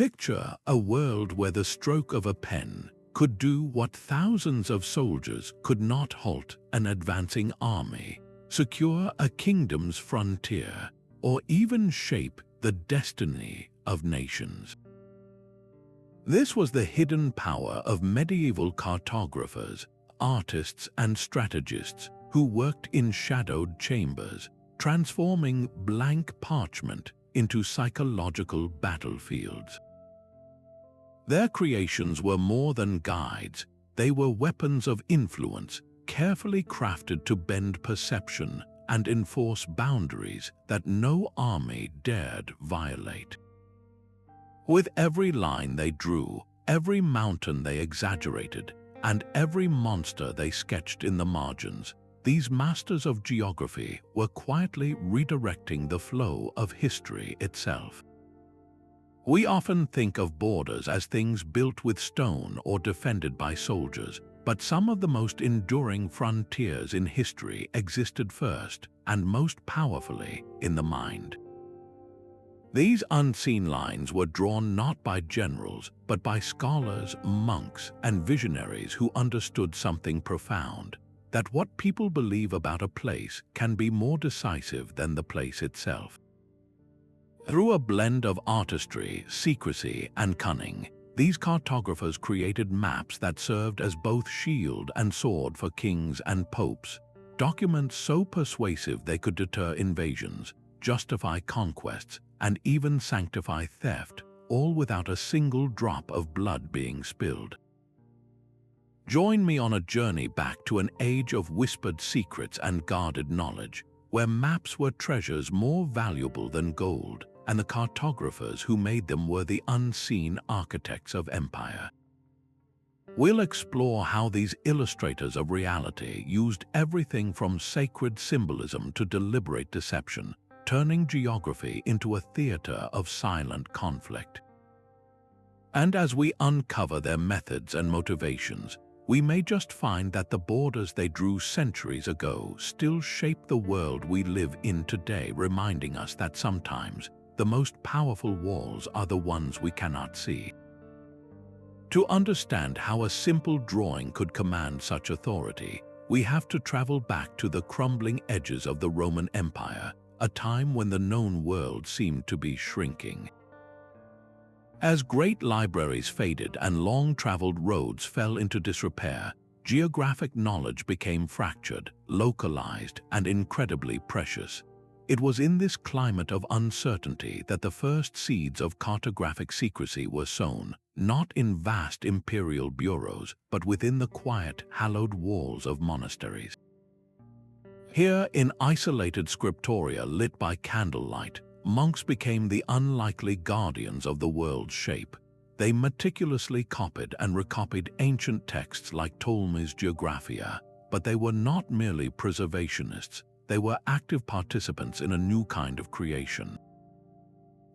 Picture a world where the stroke of a pen could do what thousands of soldiers could not: halt an advancing army, secure a kingdom's frontier, or even shape the destiny of nations. This was the hidden power of medieval cartographers, artists and strategists who worked in shadowed chambers, transforming blank parchment into psychological battlefields. Their creations were more than guides; they were weapons of influence, carefully crafted to bend perception and enforce boundaries that no army dared violate. With every line they drew, every mountain they exaggerated, and every monster they sketched in the margins, these masters of geography were quietly redirecting the flow of history itself. We often think of borders as things built with stone or defended by soldiers, but some of the most enduring frontiers in history existed first and most powerfully in the mind. These unseen lines were drawn not by generals, but by scholars, monks, and visionaries who understood something profound: that what people believe about a place can be more decisive than the place itself. Through a blend of artistry, secrecy, and cunning, these cartographers created maps that served as both shield and sword for kings and popes, documents so persuasive they could deter invasions, justify conquests, and even sanctify theft, all without a single drop of blood being spilled. Join me on a journey back to an age of whispered secrets and guarded knowledge, where maps were treasures more valuable than gold, and the cartographers who made them were the unseen architects of empire. We'll explore how these illustrators of reality used everything from sacred symbolism to deliberate deception, turning geography into a theater of silent conflict. And as we uncover their methods and motivations, we may just find that the borders they drew centuries ago still shape the world we live in today, reminding us that sometimes the most powerful walls are the ones we cannot see. To understand how a simple drawing could command such authority, we have to travel back to the crumbling edges of the Roman Empire, a time when the known world seemed to be shrinking. As great libraries faded and long-traveled roads fell into disrepair, geographic knowledge became fractured, localized, and incredibly precious. It was in this climate of uncertainty that the first seeds of cartographic secrecy were sown, not in vast imperial bureaus, but within the quiet, hallowed walls of monasteries. Here, in isolated scriptoria lit by candlelight, monks became the unlikely guardians of the world's shape. They meticulously copied and recopied ancient texts like Ptolemy's Geographia, but they were not merely preservationists. They were active participants in a new kind of creation.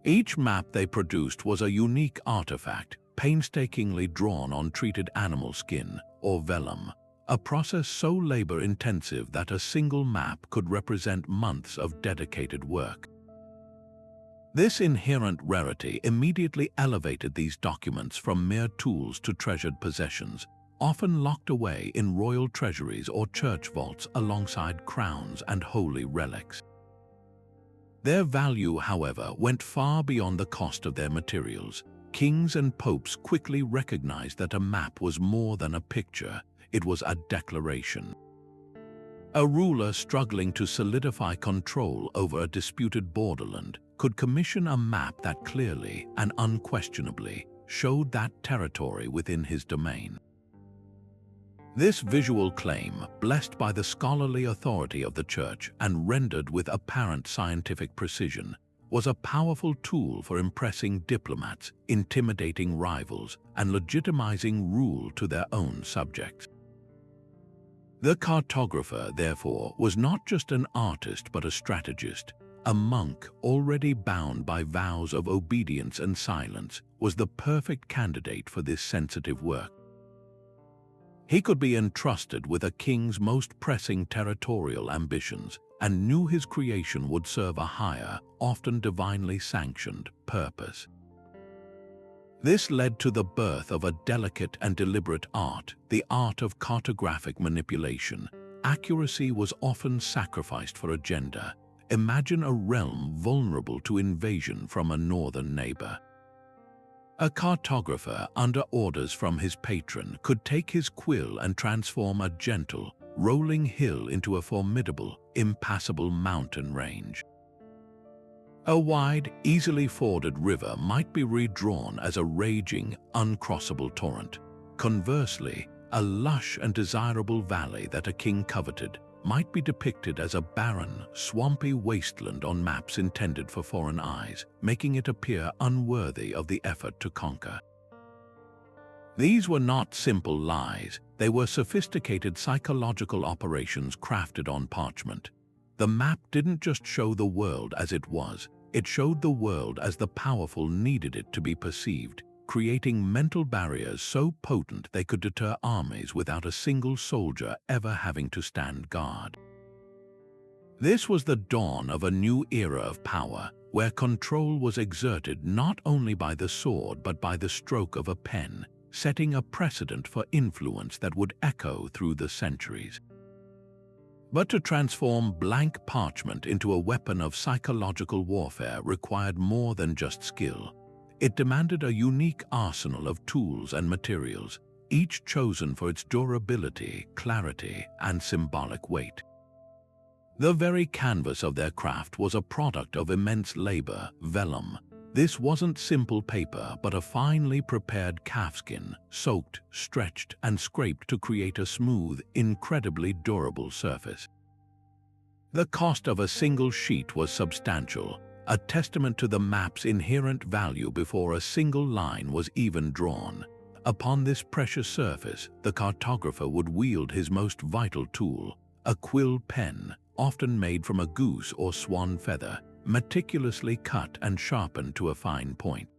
Each map they produced was a unique artifact, painstakingly drawn on treated animal skin, or vellum, a process so labor-intensive that a single map could represent months of dedicated work. This inherent rarity immediately elevated these documents from mere tools to treasured possessions, often locked away in royal treasuries or church vaults alongside crowns and holy relics. Their value, however, went far beyond the cost of their materials. Kings and popes quickly recognized that a map was more than a picture, it was a declaration. A ruler struggling to solidify control over a disputed borderland could commission a map that clearly and unquestionably showed that territory within his domain. This visual claim, blessed by the scholarly authority of the Church and rendered with apparent scientific precision, was a powerful tool for impressing diplomats, intimidating rivals, and legitimizing rule to their own subjects. The cartographer, therefore, was not just an artist but a strategist. A monk, already bound by vows of obedience and silence, was the perfect candidate for this sensitive work. He could be entrusted with a king's most pressing territorial ambitions and knew his creation would serve a higher, often divinely sanctioned, purpose. This led to the birth of a delicate and deliberate art, the art of cartographic manipulation. Accuracy was often sacrificed for agenda. Imagine a realm vulnerable to invasion from a northern neighbor. A cartographer, under orders from his patron, could take his quill and transform a gentle, rolling hill into a formidable, impassable mountain range. A wide, easily forded river might be redrawn as a raging, uncrossable torrent. Conversely, a lush and desirable valley that a king coveted might be depicted as a barren, swampy wasteland on maps intended for foreign eyes, making it appear unworthy of the effort to conquer. These were not simple lies, they were sophisticated psychological operations crafted on parchment. The map didn't just show the world as it was, it showed the world as the powerful needed it to be perceived, creating mental barriers so potent they could deter armies without a single soldier ever having to stand guard. This was the dawn of a new era of power, where control was exerted not only by the sword but by the stroke of a pen, setting a precedent for influence that would echo through the centuries. But to transform blank parchment into a weapon of psychological warfare required more than just skill. It demanded a unique arsenal of tools and materials, each chosen for its durability, clarity, and symbolic weight. The very canvas of their craft was a product of immense labor, vellum. This wasn't simple paper, but a finely prepared calfskin, soaked, stretched, and scraped to create a smooth, incredibly durable surface. The cost of a single sheet was substantial, a testament to the map's inherent value before a single line was even drawn. Upon this precious surface, the cartographer would wield his most vital tool, a quill pen, often made from a goose or swan feather, meticulously cut and sharpened to a fine point.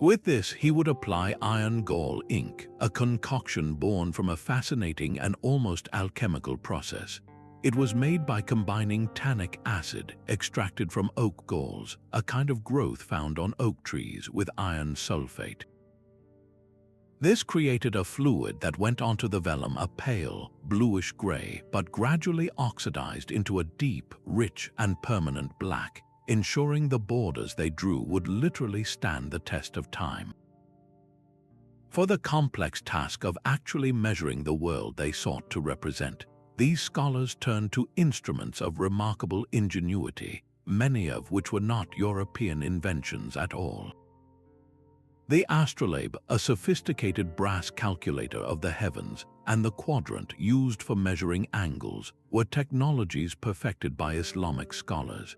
With this, he would apply iron gall ink, a concoction born from a fascinating and almost alchemical process. It was made by combining tannic acid, extracted from oak galls, a kind of growth found on oak trees, with iron sulfate. This created a fluid that went onto the vellum, a pale, bluish-gray, but gradually oxidized into a deep, rich, and permanent black, ensuring the borders they drew would literally stand the test of time. For the complex task of actually measuring the world they sought to represent, these scholars turned to instruments of remarkable ingenuity, many of which were not European inventions at all. The astrolabe, a sophisticated brass calculator of the heavens, and the quadrant used for measuring angles, were technologies perfected by Islamic scholars.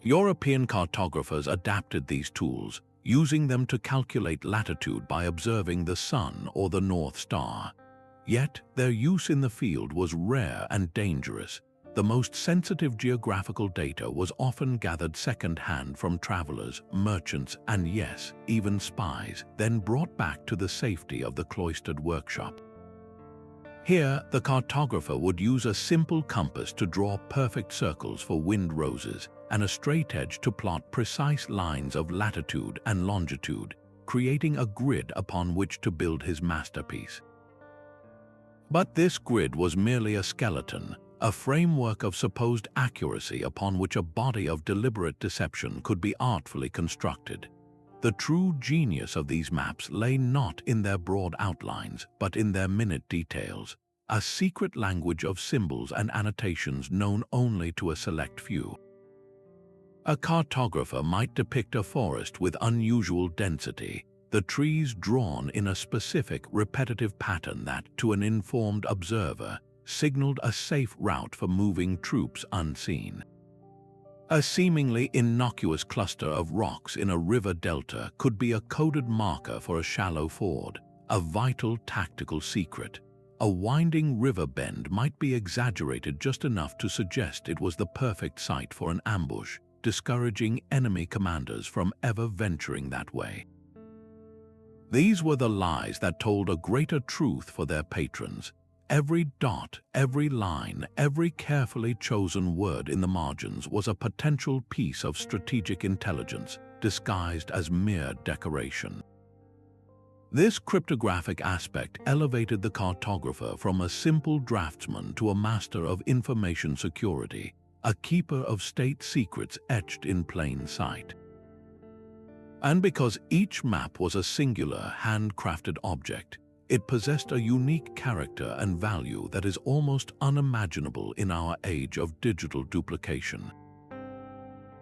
European cartographers adapted these tools, using them to calculate latitude by observing the sun or the North Star. Yet, their use in the field was rare and dangerous. The most sensitive geographical data was often gathered second-hand from travelers, merchants, and yes, even spies, then brought back to the safety of the cloistered workshop. Here, the cartographer would use a simple compass to draw perfect circles for wind roses and a straight edge to plot precise lines of latitude and longitude, creating a grid upon which to build his masterpiece. But this grid was merely a skeleton, a framework of supposed accuracy upon which a body of deliberate deception could be artfully constructed. The true genius of these maps lay not in their broad outlines, but in their minute details, a secret language of symbols and annotations known only to a select few. A cartographer might depict a forest with unusual density, the trees drawn in a specific, repetitive pattern that, to an informed observer, signaled a safe route for moving troops unseen. A seemingly innocuous cluster of rocks in a river delta could be a coded marker for a shallow ford, a vital tactical secret. A winding river bend might be exaggerated just enough to suggest it was the perfect site for an ambush, discouraging enemy commanders from ever venturing that way. These were the lies that told a greater truth for their patrons. Every dot, every line, every carefully chosen word in the margins was a potential piece of strategic intelligence, disguised as mere decoration. This cryptographic aspect elevated the cartographer from a simple draftsman to a master of information security, a keeper of state secrets etched in plain sight. And because each map was a singular, handcrafted object, it possessed a unique character and value that is almost unimaginable in our age of digital duplication.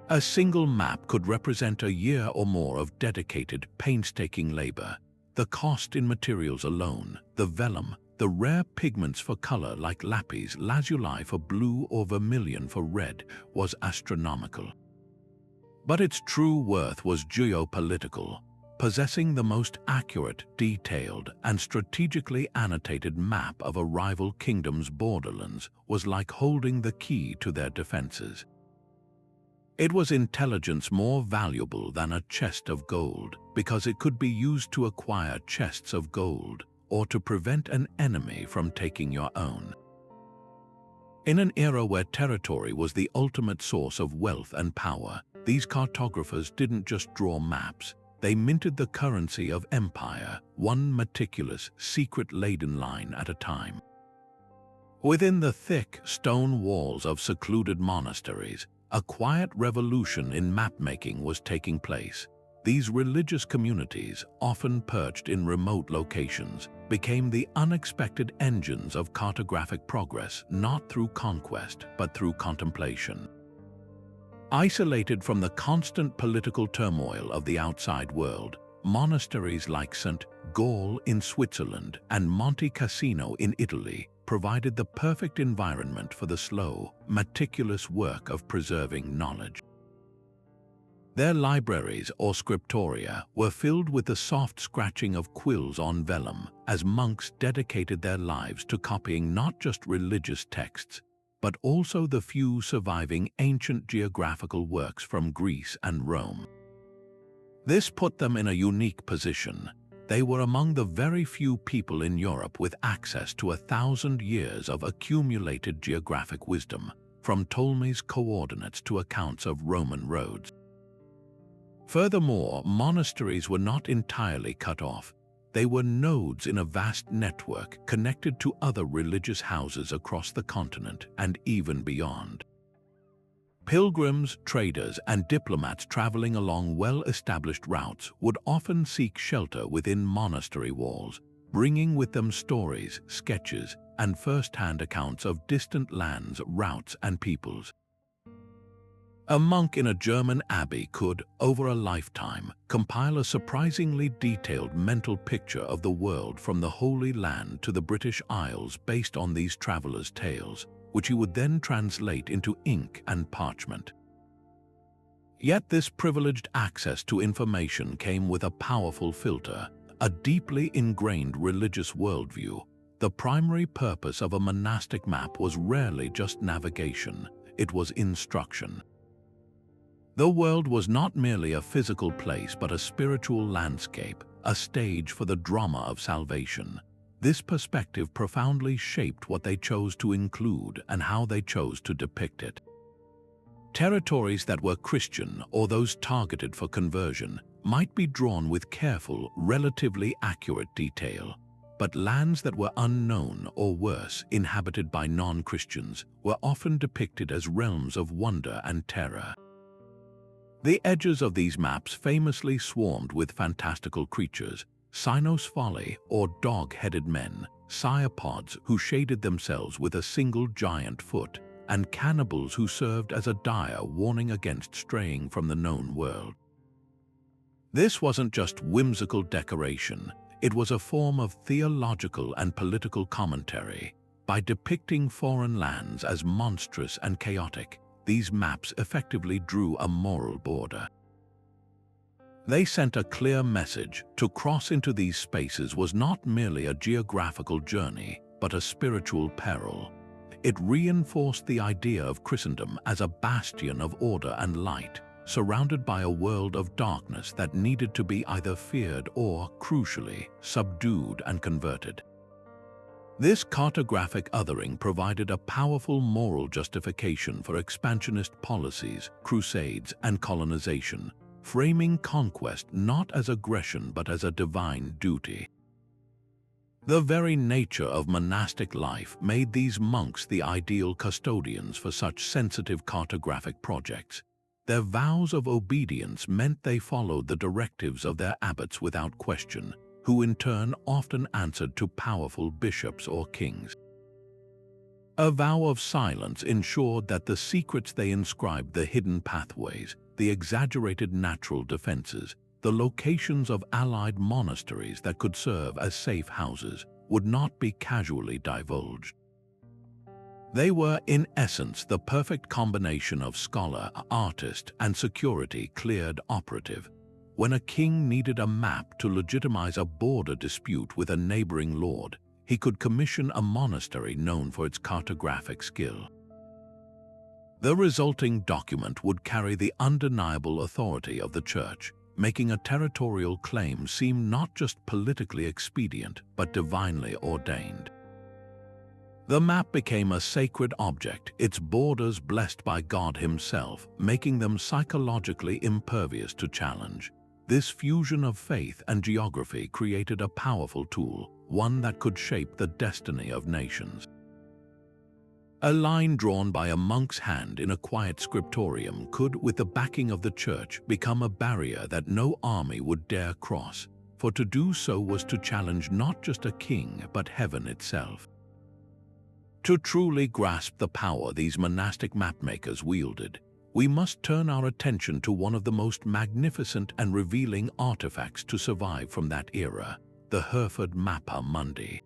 A single map could represent a year or more of dedicated, painstaking labor. The cost in materials alone, the vellum, the rare pigments for color like lapis lazuli for blue or vermilion for red, was astronomical. But its true worth was geopolitical. Possessing the most accurate, detailed, and strategically annotated map of a rival kingdom's borderlands was like holding the key to their defenses. It was intelligence more valuable than a chest of gold, because it could be used to acquire chests of gold or to prevent an enemy from taking your own. In an era where territory was the ultimate source of wealth and power, these cartographers didn't just draw maps. They minted the currency of empire, one meticulous, secret-laden line at a time. Within the thick stone walls of secluded monasteries, a quiet revolution in mapmaking was taking place. These religious communities, often perched in remote locations, became the unexpected engines of cartographic progress, not through conquest, but through contemplation. Isolated from the constant political turmoil of the outside world, monasteries like St. Gall in Switzerland and Monte Cassino in Italy provided the perfect environment for the slow, meticulous work of preserving knowledge. Their libraries, or scriptoria, were filled with the soft scratching of quills on vellum, as monks dedicated their lives to copying not just religious texts, but also the few surviving ancient geographical works from Greece and Rome. This put them in a unique position. They were among the very few people in Europe with access to 1,000 years of accumulated geographic wisdom, from Ptolemy's coordinates to accounts of Roman roads. Furthermore, monasteries were not entirely cut off. They were nodes in a vast network connected to other religious houses across the continent and even beyond. Pilgrims, traders, and diplomats traveling along well-established routes would often seek shelter within monastery walls, bringing with them stories, sketches, and first-hand accounts of distant lands, routes, and peoples. A monk in a German abbey could, over a lifetime, compile a surprisingly detailed mental picture of the world from the Holy Land to the British Isles based on these travelers' tales, which he would then translate into ink and parchment. Yet this privileged access to information came with a powerful filter, a deeply ingrained religious worldview. The primary purpose of a monastic map was rarely just navigation, it was instruction. The world was not merely a physical place but a spiritual landscape, a stage for the drama of salvation. This perspective profoundly shaped what they chose to include and how they chose to depict it. Territories that were Christian or those targeted for conversion might be drawn with careful, relatively accurate detail, but lands that were unknown or worse, inhabited by non-Christians, were often depicted as realms of wonder and terror. The edges of these maps famously swarmed with fantastical creatures, cynosphali or dog-headed men, cyopods who shaded themselves with a single giant foot, and cannibals who served as a dire warning against straying from the known world. This wasn't just whimsical decoration, it was a form of theological and political commentary. By depicting foreign lands as monstrous and chaotic, these maps effectively drew a moral border. They sent a clear message: to cross into these spaces was not merely a geographical journey, but a spiritual peril. It reinforced the idea of Christendom as a bastion of order and light, surrounded by a world of darkness that needed to be either feared or, crucially, subdued and converted. This cartographic othering provided a powerful moral justification for expansionist policies, crusades, and colonization, framing conquest not as aggression but as a divine duty. The very nature of monastic life made these monks the ideal custodians for such sensitive cartographic projects. Their vows of obedience meant they followed the directives of their abbots without question, who in turn often answered to powerful bishops or kings. A vow of silence ensured that the secrets they inscribed, the hidden pathways, the exaggerated natural defenses, the locations of allied monasteries that could serve as safe houses, would not be casually divulged. They were, in essence, the perfect combination of scholar, artist, and security-cleared operative. When a king needed a map to legitimize a border dispute with a neighboring lord, he could commission a monastery known for its cartographic skill. The resulting document would carry the undeniable authority of the Church, making a territorial claim seem not just politically expedient, but divinely ordained. The map became a sacred object, its borders blessed by God Himself, making them psychologically impervious to challenge. This fusion of faith and geography created a powerful tool, one that could shape the destiny of nations. A line drawn by a monk's hand in a quiet scriptorium could, with the backing of the Church, become a barrier that no army would dare cross, for to do so was to challenge not just a king, but heaven itself. To truly grasp the power these monastic mapmakers wielded, we must turn our attention to one of the most magnificent and revealing artifacts to survive from that era, the Herford Mappa Mundi.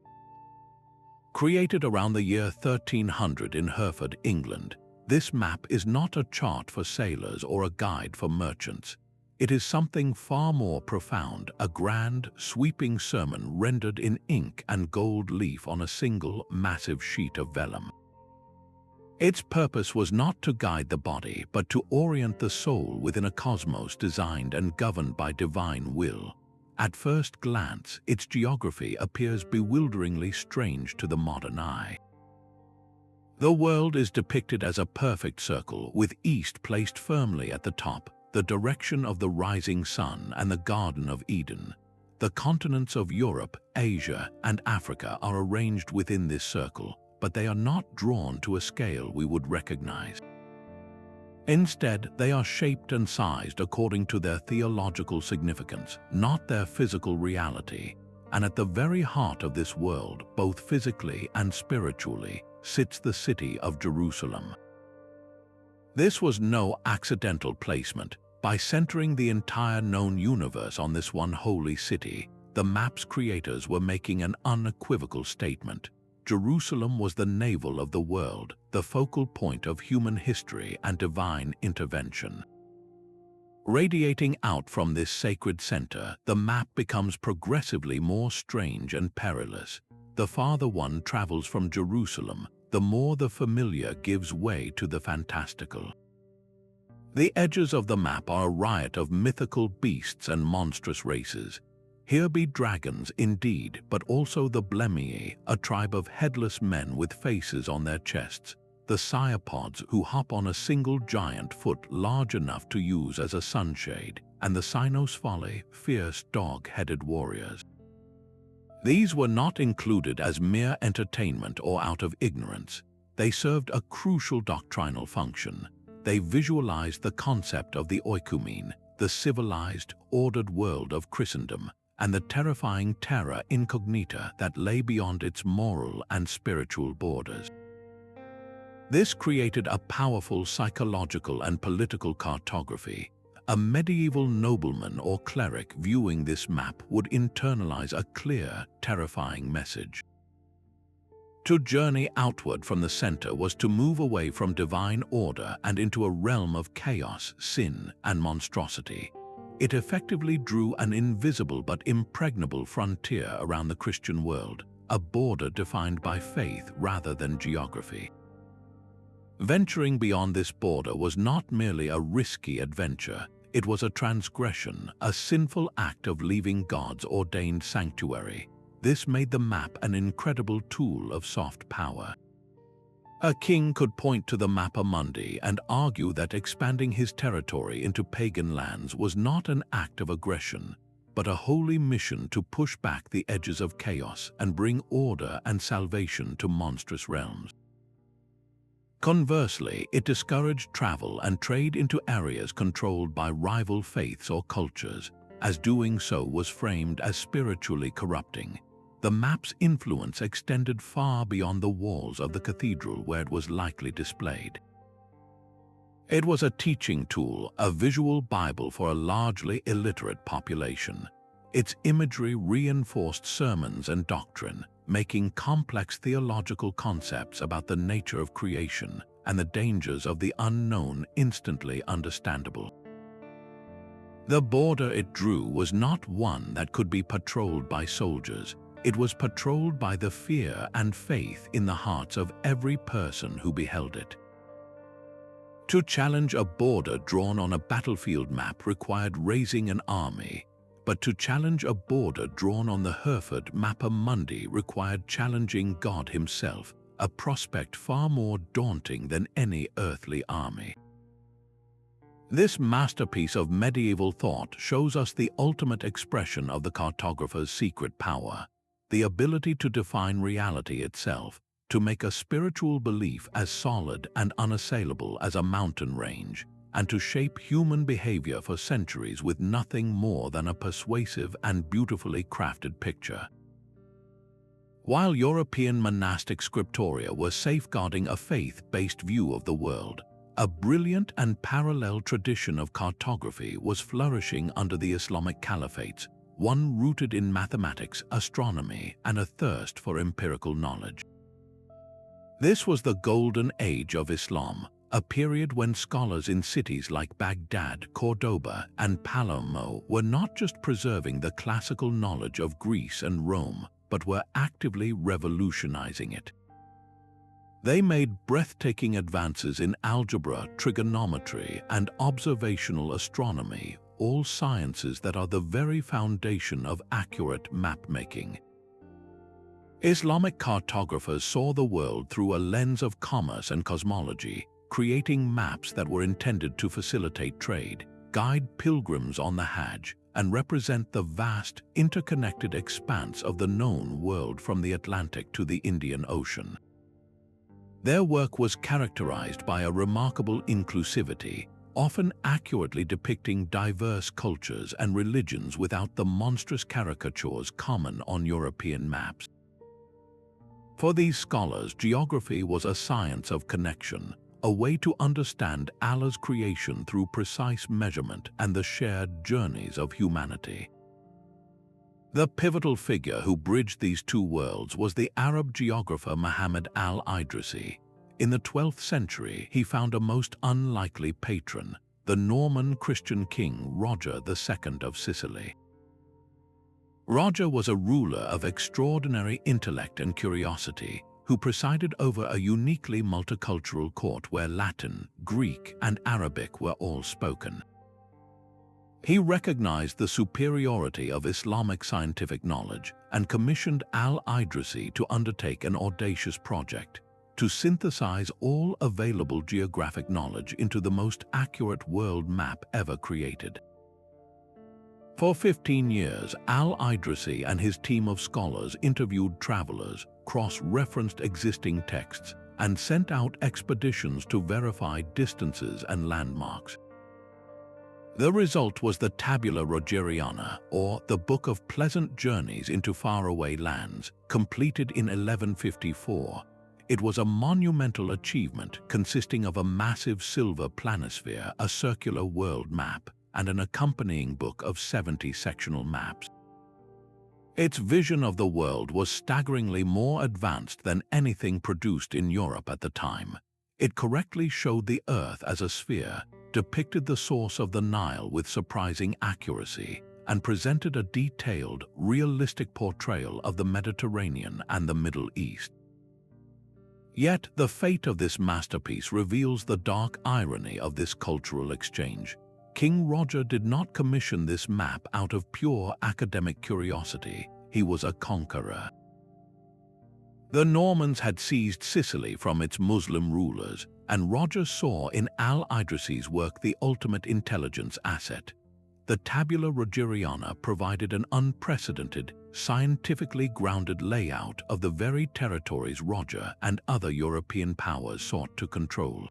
Created around the year 1300 in Herford, England, this map is not a chart for sailors or a guide for merchants. It is something far more profound, a grand, sweeping sermon rendered in ink and gold leaf on a single, massive sheet of vellum. Its purpose was not to guide the body, but to orient the soul within a cosmos designed and governed by divine will. At first glance, its geography appears bewilderingly strange to the modern eye. The world is depicted as a perfect circle, with east placed firmly at the top, the direction of the rising sun and the Garden of Eden. The continents of Europe, Asia, and Africa are arranged within this circle, but they are not drawn to a scale we would recognize. Instead, they are shaped and sized according to their theological significance, not their physical reality. And at the very heart of this world, both physically and spiritually, sits the city of Jerusalem. This was no accidental placement. By centering the entire known universe on this one holy city, the map's creators were making an unequivocal statement. Jerusalem was the navel of the world, the focal point of human history and divine intervention. Radiating out from this sacred center, the map becomes progressively more strange and perilous. The farther one travels from Jerusalem, the more the familiar gives way to the fantastical. The edges of the map are a riot of mythical beasts and monstrous races. Here be dragons indeed, but also the Blemii, a tribe of headless men with faces on their chests, the Cyopods who hop on a single giant foot large enough to use as a sunshade, and the Cynosphali, fierce dog-headed warriors. These were not included as mere entertainment or out of ignorance. They served a crucial doctrinal function. They visualized the concept of the oikoumene, the civilized, ordered world of Christendom, and the terrifying terra incognita that lay beyond its moral and spiritual borders. This created a powerful psychological and political cartography. A medieval nobleman or cleric viewing this map would internalize a clear, terrifying message. To journey outward from the center was to move away from divine order and into a realm of chaos, sin, and monstrosity. It effectively drew an invisible but impregnable frontier around the Christian world, a border defined by faith rather than geography. Venturing beyond this border was not merely a risky adventure, it was a transgression, a sinful act of leaving God's ordained sanctuary. This made the map an incredible tool of soft power. A king could point to the Mappa Mundi and argue that expanding his territory into pagan lands was not an act of aggression, but a holy mission to push back the edges of chaos and bring order and salvation to monstrous realms. Conversely, it discouraged travel and trade into areas controlled by rival faiths or cultures, as doing so was framed as spiritually corrupting. The map's influence extended far beyond the walls of the cathedral where it was likely displayed. It was a teaching tool, a visual Bible for a largely illiterate population. Its imagery reinforced sermons and doctrine, making complex theological concepts about the nature of creation and the dangers of the unknown instantly understandable. The border it drew was not one that could be patrolled by soldiers. It was patrolled by the fear and faith in the hearts of every person who beheld it. To challenge a border drawn on a battlefield map required raising an army, but to challenge a border drawn on the Herford Mappa Mundi required challenging God himself, a prospect far more daunting than any earthly army. This masterpiece of medieval thought shows us the ultimate expression of the cartographer's secret power, the ability to define reality itself, to make a spiritual belief as solid and unassailable as a mountain range, and to shape human behavior for centuries with nothing more than a persuasive and beautifully crafted picture. While European monastic scriptoria were safeguarding a faith-based view of the world, a brilliant and parallel tradition of cartography was flourishing under the Islamic caliphates, one rooted in mathematics, astronomy, and a thirst for empirical knowledge. This was the golden age of Islam, a period when scholars in cities like Baghdad, Cordoba, and Palermo were not just preserving the classical knowledge of Greece and Rome, but were actively revolutionizing it. They made breathtaking advances in algebra, trigonometry, and observational astronomy, all sciences that are the very foundation of accurate map-making. Islamic cartographers saw the world through a lens of commerce and cosmology, creating maps that were intended to facilitate trade, guide pilgrims on the Hajj, and represent the vast, interconnected expanse of the known world from the Atlantic to the Indian Ocean. Their work was characterized by a remarkable inclusivity, often accurately depicting diverse cultures and religions without the monstrous caricatures common on European maps. For these scholars, geography was a science of connection, a way to understand Allah's creation through precise measurement and the shared journeys of humanity. The pivotal figure who bridged these two worlds was the Arab geographer Muhammad al-Idrisi. In the 12th century, he found a most unlikely patron, the Norman Christian king Roger II of Sicily. Roger was a ruler of extraordinary intellect and curiosity, who presided over a uniquely multicultural court where Latin, Greek, and Arabic were all spoken. He recognized the superiority of Islamic scientific knowledge and commissioned al-Idrisi to undertake an audacious project, to synthesize all available geographic knowledge into the most accurate world map ever created. For 15 years, al-Idrisi and his team of scholars interviewed travelers, cross-referenced existing texts, and sent out expeditions to verify distances and landmarks. The result was the Tabula Rogeriana, or the Book of Pleasant Journeys into Faraway Lands, completed in 1154. It was a monumental achievement consisting of a massive silver planisphere, a circular world map, and an accompanying book of 70 sectional maps. Its vision of the world was staggeringly more advanced than anything produced in Europe at the time. It correctly showed the Earth as a sphere, depicted the source of the Nile with surprising accuracy, and presented a detailed, realistic portrayal of the Mediterranean and the Middle East. Yet, the fate of this masterpiece reveals the dark irony of this cultural exchange. King Roger did not commission this map out of pure academic curiosity. He was a conqueror. The Normans had seized Sicily from its Muslim rulers, and Roger saw in Idrisi's work the ultimate intelligence asset. The Tabula Rogeriana provided an unprecedented, scientifically grounded layout of the very territories Roger and other European powers sought to control.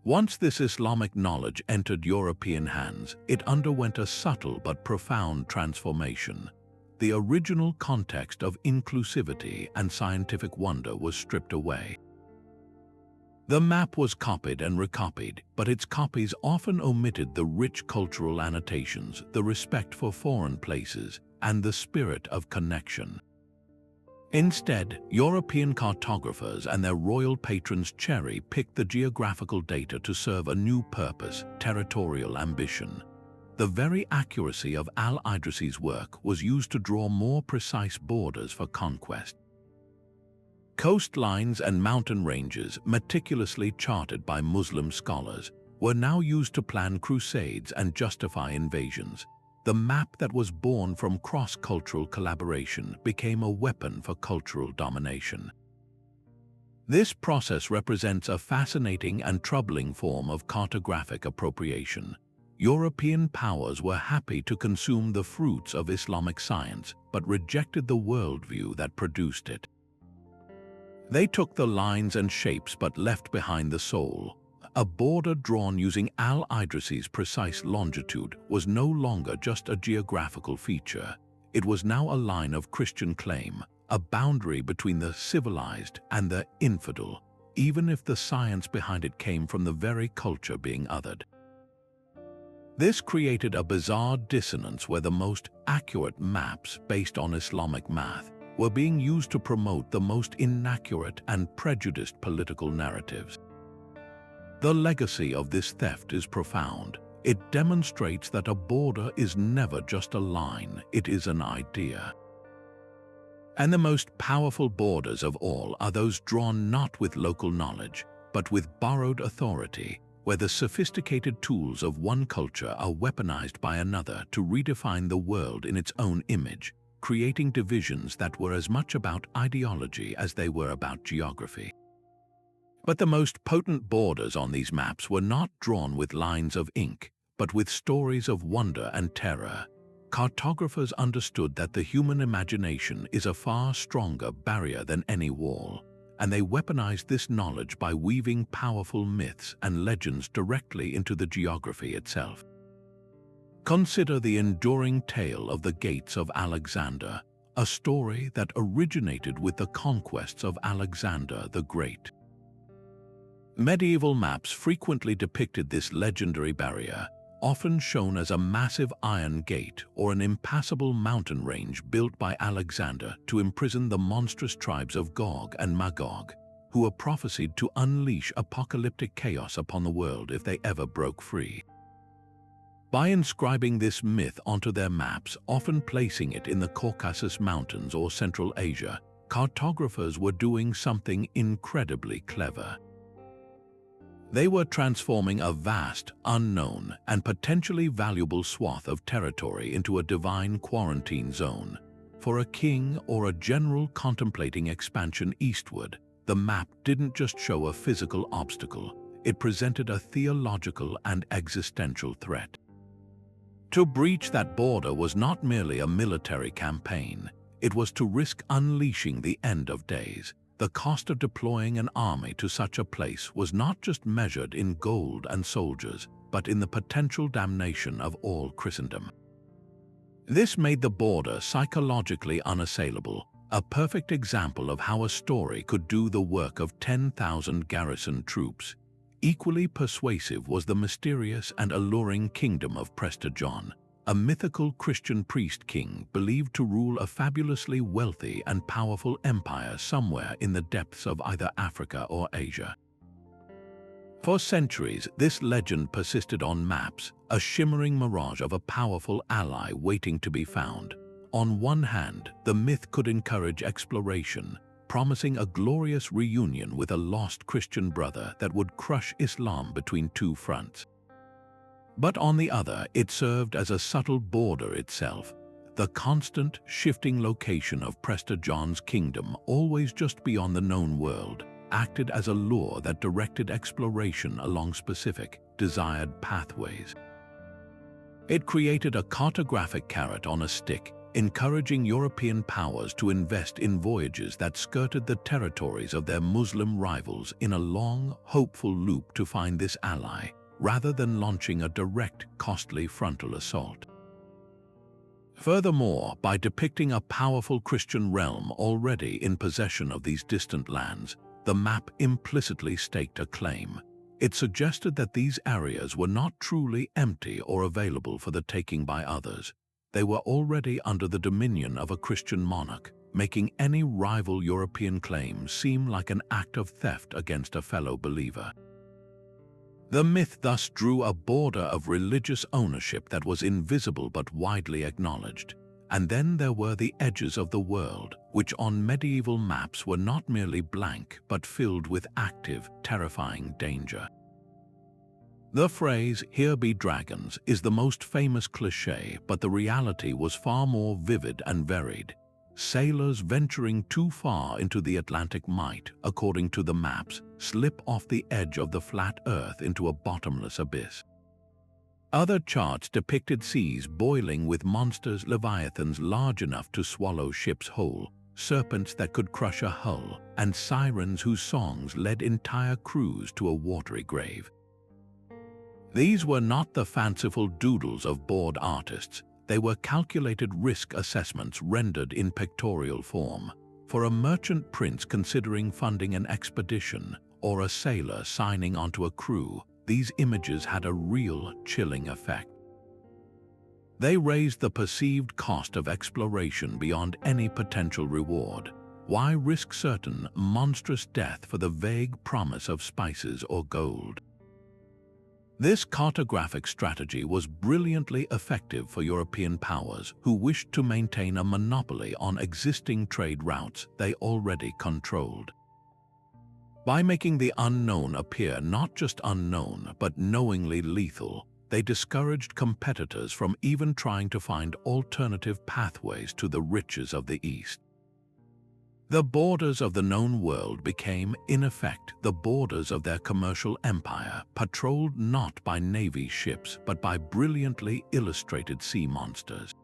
Once this Islamic knowledge entered European hands, it underwent a subtle but profound transformation. The original context of inclusivity and scientific wonder was stripped away. The map was copied and recopied, but its copies often omitted the rich cultural annotations, the respect for foreign places, and the spirit of connection. Instead, European cartographers and their royal patrons cherry-picked the geographical data to serve a new purpose: territorial ambition. The very accuracy of Idrisi's work was used to draw more precise borders for conquest. Coastlines and mountain ranges, meticulously charted by Muslim scholars, were now used to plan crusades and justify invasions. The map that was born from cross-cultural collaboration became a weapon for cultural domination. This process represents a fascinating and troubling form of cartographic appropriation. European powers were happy to consume the fruits of Islamic science, but rejected the worldview that produced it. They took the lines and shapes but left behind the soul. A border drawn using Idrisi's precise longitude was no longer just a geographical feature. It was now a line of Christian claim, a boundary between the civilized and the infidel, even if the science behind it came from the very culture being othered. This created a bizarre dissonance where the most accurate maps based on Islamic math were being used to promote the most inaccurate and prejudiced political narratives. The legacy of this theft is profound. It demonstrates that a border is never just a line, it is an idea. And the most powerful borders of all are those drawn not with local knowledge, but with borrowed authority, where the sophisticated tools of one culture are weaponized by another to redefine the world in its own image, creating divisions that were as much about ideology as they were about geography. But the most potent borders on these maps were not drawn with lines of ink, but with stories of wonder and terror. Cartographers understood that the human imagination is a far stronger barrier than any wall, and they weaponized this knowledge by weaving powerful myths and legends directly into the geography itself. Consider the enduring tale of the Gates of Alexander, a story that originated with the conquests of Alexander the Great. Medieval maps frequently depicted this legendary barrier, often shown as a massive iron gate or an impassable mountain range built by Alexander to imprison the monstrous tribes of Gog and Magog, who were prophesied to unleash apocalyptic chaos upon the world if they ever broke free. By inscribing this myth onto their maps, often placing it in the Caucasus Mountains or Central Asia, cartographers were doing something incredibly clever. They were transforming a vast, unknown, and potentially valuable swath of territory into a divine quarantine zone. For a king or a general contemplating expansion eastward, the map didn't just show a physical obstacle, it presented a theological and existential threat. To breach that border was not merely a military campaign, it was to risk unleashing the end of days. The cost of deploying an army to such a place was not just measured in gold and soldiers, but in the potential damnation of all Christendom. This made the border psychologically unassailable, a perfect example of how a story could do the work of 10,000 garrison troops. Equally persuasive was the mysterious and alluring kingdom of Preston, a mythical Christian priest king believed to rule a fabulously wealthy and powerful empire somewhere in the depths of either Africa or Asia. For centuries, this legend persisted on maps, a shimmering mirage of a powerful ally waiting to be found. On one hand, the myth could encourage exploration, promising a glorious reunion with a lost Christian brother that would crush Islam between two fronts. But on the other, it served as a subtle border itself, the constant, shifting location of Prester John's kingdom, always just beyond the known world, acted as a lure that directed exploration along specific, desired pathways. It created a cartographic carrot on a stick, encouraging European powers to invest in voyages that skirted the territories of their Muslim rivals in a long, hopeful loop to find this ally, rather than launching a direct, costly frontal assault. Furthermore, by depicting a powerful Christian realm already in possession of these distant lands, the map implicitly staked a claim. It suggested that these areas were not truly empty or available for the taking by others. They were already under the dominion of a Christian monarch, making any rival European claim seem like an act of theft against a fellow believer. The myth thus drew a border of religious ownership that was invisible but widely acknowledged. And then there were the edges of the world, which on medieval maps were not merely blank but filled with active, terrifying danger. The phrase, "Here be dragons," is the most famous cliché, but the reality was far more vivid and varied. Sailors venturing too far into the Atlantic might, according to the maps, slip off the edge of the flat earth into a bottomless abyss. Other charts depicted seas boiling with monsters, leviathans large enough to swallow ships whole, serpents that could crush a hull, and sirens whose songs led entire crews to a watery grave. These were not the fanciful doodles of bored artists. They were calculated risk assessments rendered in pictorial form. For a merchant prince considering funding an expedition, or a sailor signing onto a crew, these images had a real, chilling effect. They raised the perceived cost of exploration beyond any potential reward. Why risk certain, monstrous death for the vague promise of spices or gold? This cartographic strategy was brilliantly effective for European powers who wished to maintain a monopoly on existing trade routes they already controlled. By making the unknown appear not just unknown but knowingly lethal, they discouraged competitors from even trying to find alternative pathways to the riches of the East. The borders of the known world became, in effect, the borders of their commercial empire, patrolled not by navy ships but by brilliantly illustrated sea monsters.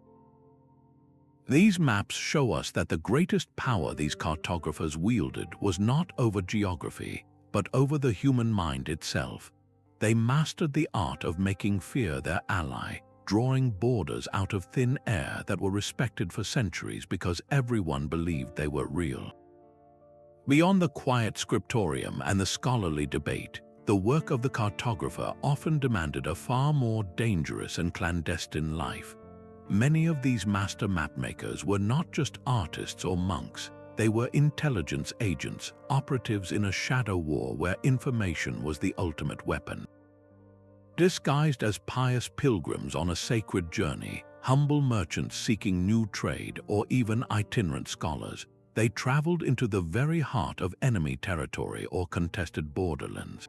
These maps show us that the greatest power these cartographers wielded was not over geography, but over the human mind itself. They mastered the art of making fear their ally, drawing borders out of thin air that were respected for centuries because everyone believed they were real. Beyond the quiet scriptorium and the scholarly debate, the work of the cartographer often demanded a far more dangerous and clandestine life. Many of these master mapmakers were not just artists or monks. They were intelligence agents, operatives in a shadow war where information was the ultimate weapon. Disguised as pious pilgrims on a sacred journey, humble merchants seeking new trade, or even itinerant scholars, they traveled into the very heart of enemy territory or contested borderlands.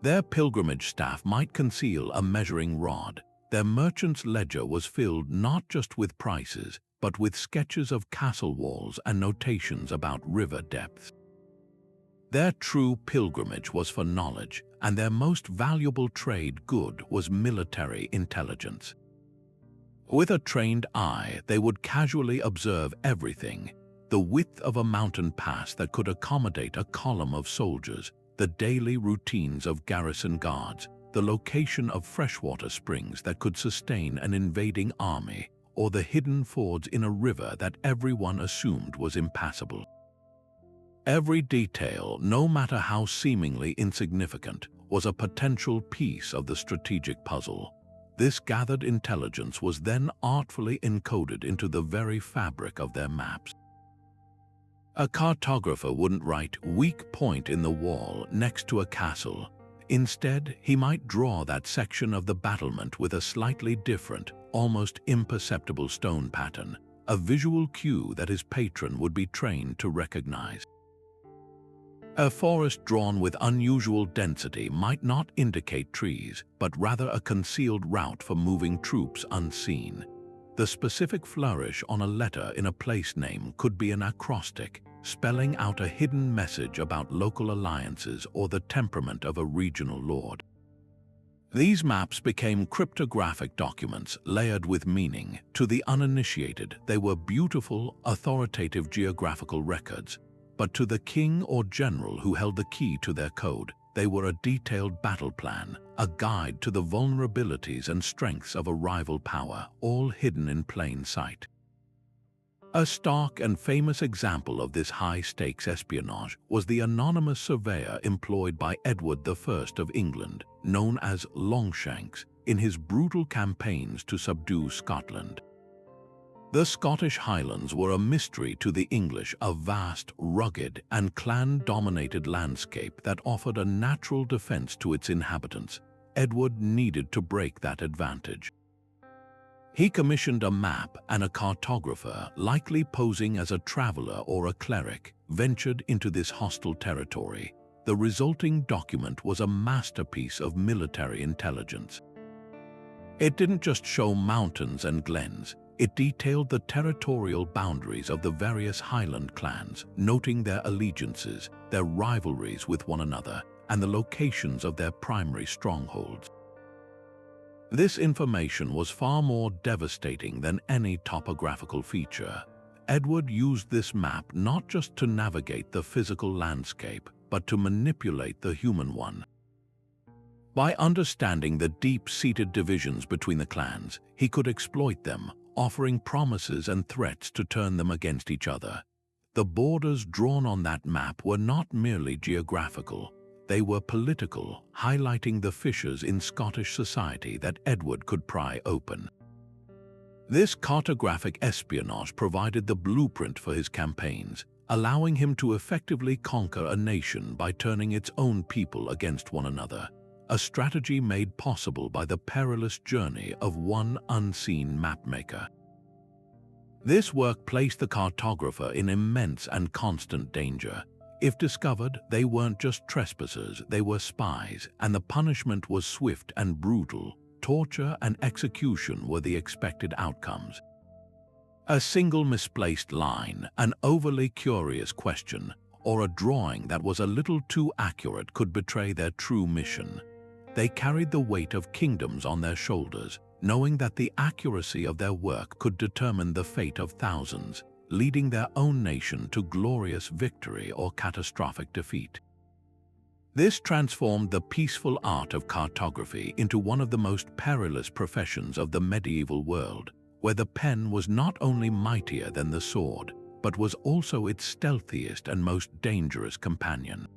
Their pilgrimage staff might conceal a measuring rod. Their merchant's ledger was filled not just with prices, but with sketches of castle walls and notations about river depths. Their true pilgrimage was for knowledge, and their most valuable trade good was military intelligence. With a trained eye, they would casually observe everything: the width of a mountain pass that could accommodate a column of soldiers, the daily routines of garrison guards, the location of freshwater springs that could sustain an invading army, or the hidden fords in a river that everyone assumed was impassable. Every detail, no matter how seemingly insignificant, was a potential piece of the strategic puzzle. This gathered intelligence was then artfully encoded into the very fabric of their maps. A cartographer wouldn't write "weak point in the wall" next to a castle. Instead, he might draw that section of the battlement with a slightly different, almost imperceptible stone pattern, a visual cue that his patron would be trained to recognize. A forest drawn with unusual density might not indicate trees, but rather a concealed route for moving troops unseen. The specific flourish on a letter in a place name could be an acrostic, spelling out a hidden message about local alliances or the temperament of a regional lord. These maps became cryptographic documents layered with meaning. To the uninitiated, they were beautiful, authoritative geographical records, but to the king or general who held the key to their code, they were a detailed battle plan, a guide to the vulnerabilities and strengths of a rival power, all hidden in plain sight. A stark and famous example of this high-stakes espionage was the anonymous surveyor employed by Edward I of England, known as Longshanks, in his brutal campaigns to subdue Scotland. The Scottish Highlands were a mystery to the English, a vast, rugged, and clan-dominated landscape that offered a natural defense to its inhabitants. Edward needed to break that advantage. He commissioned a map, and a cartographer, likely posing as a traveler or a cleric, ventured into this hostile territory. The resulting document was a masterpiece of military intelligence. It didn't just show mountains and glens, it detailed the territorial boundaries of the various Highland clans, noting their allegiances, their rivalries with one another, and the locations of their primary strongholds. This information was far more devastating than any topographical feature. Edward used this map not just to navigate the physical landscape, but to manipulate the human one. By understanding the deep-seated divisions between the clans, he could exploit them, offering promises and threats to turn them against each other. The borders drawn on that map were not merely geographical. They were political, highlighting the fissures in Scottish society that Edward could pry open. This cartographic espionage provided the blueprint for his campaigns, allowing him to effectively conquer a nation by turning its own people against one another, a strategy made possible by the perilous journey of one unseen mapmaker. This work placed the cartographer in immense and constant danger. If discovered, they weren't just trespassers, they were spies, and the punishment was swift and brutal. Torture and execution were the expected outcomes. A single misplaced line, an overly curious question, or a drawing that was a little too accurate could betray their true mission. They carried the weight of kingdoms on their shoulders, knowing that the accuracy of their work could determine the fate of thousands, leading their own nation to glorious victory or catastrophic defeat. This transformed the peaceful art of cartography into one of the most perilous professions of the medieval world, where the pen was not only mightier than the sword, but was also its stealthiest and most dangerous companion.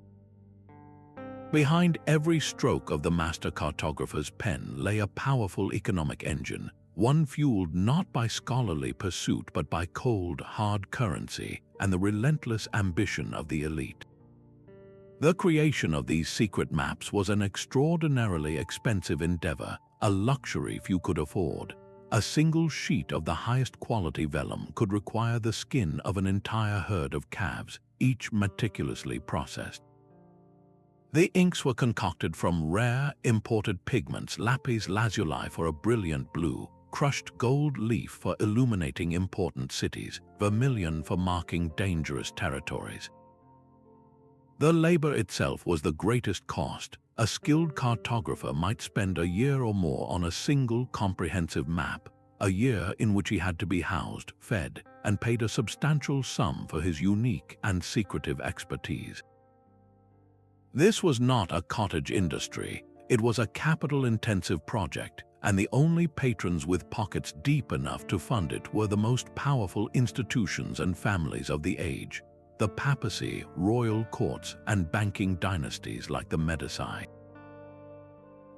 Behind every stroke of the master cartographer's pen lay a powerful economic engine, one fueled not by scholarly pursuit but by cold, hard currency and the relentless ambition of the elite. The creation of these secret maps was an extraordinarily expensive endeavor, a luxury few could afford. A single sheet of the highest quality vellum could require the skin of an entire herd of calves, each meticulously processed. The inks were concocted from rare, imported pigments, lapis lazuli for a brilliant blue, crushed gold leaf for illuminating important cities, vermilion for marking dangerous territories. The labor itself was the greatest cost. A skilled cartographer might spend a year or more on a single comprehensive map, a year in which he had to be housed, fed, and paid a substantial sum for his unique and secretive expertise. This was not a cottage industry, it was a capital-intensive project, and the only patrons with pockets deep enough to fund it were the most powerful institutions and families of the age, the papacy, royal courts, and banking dynasties like the Medici.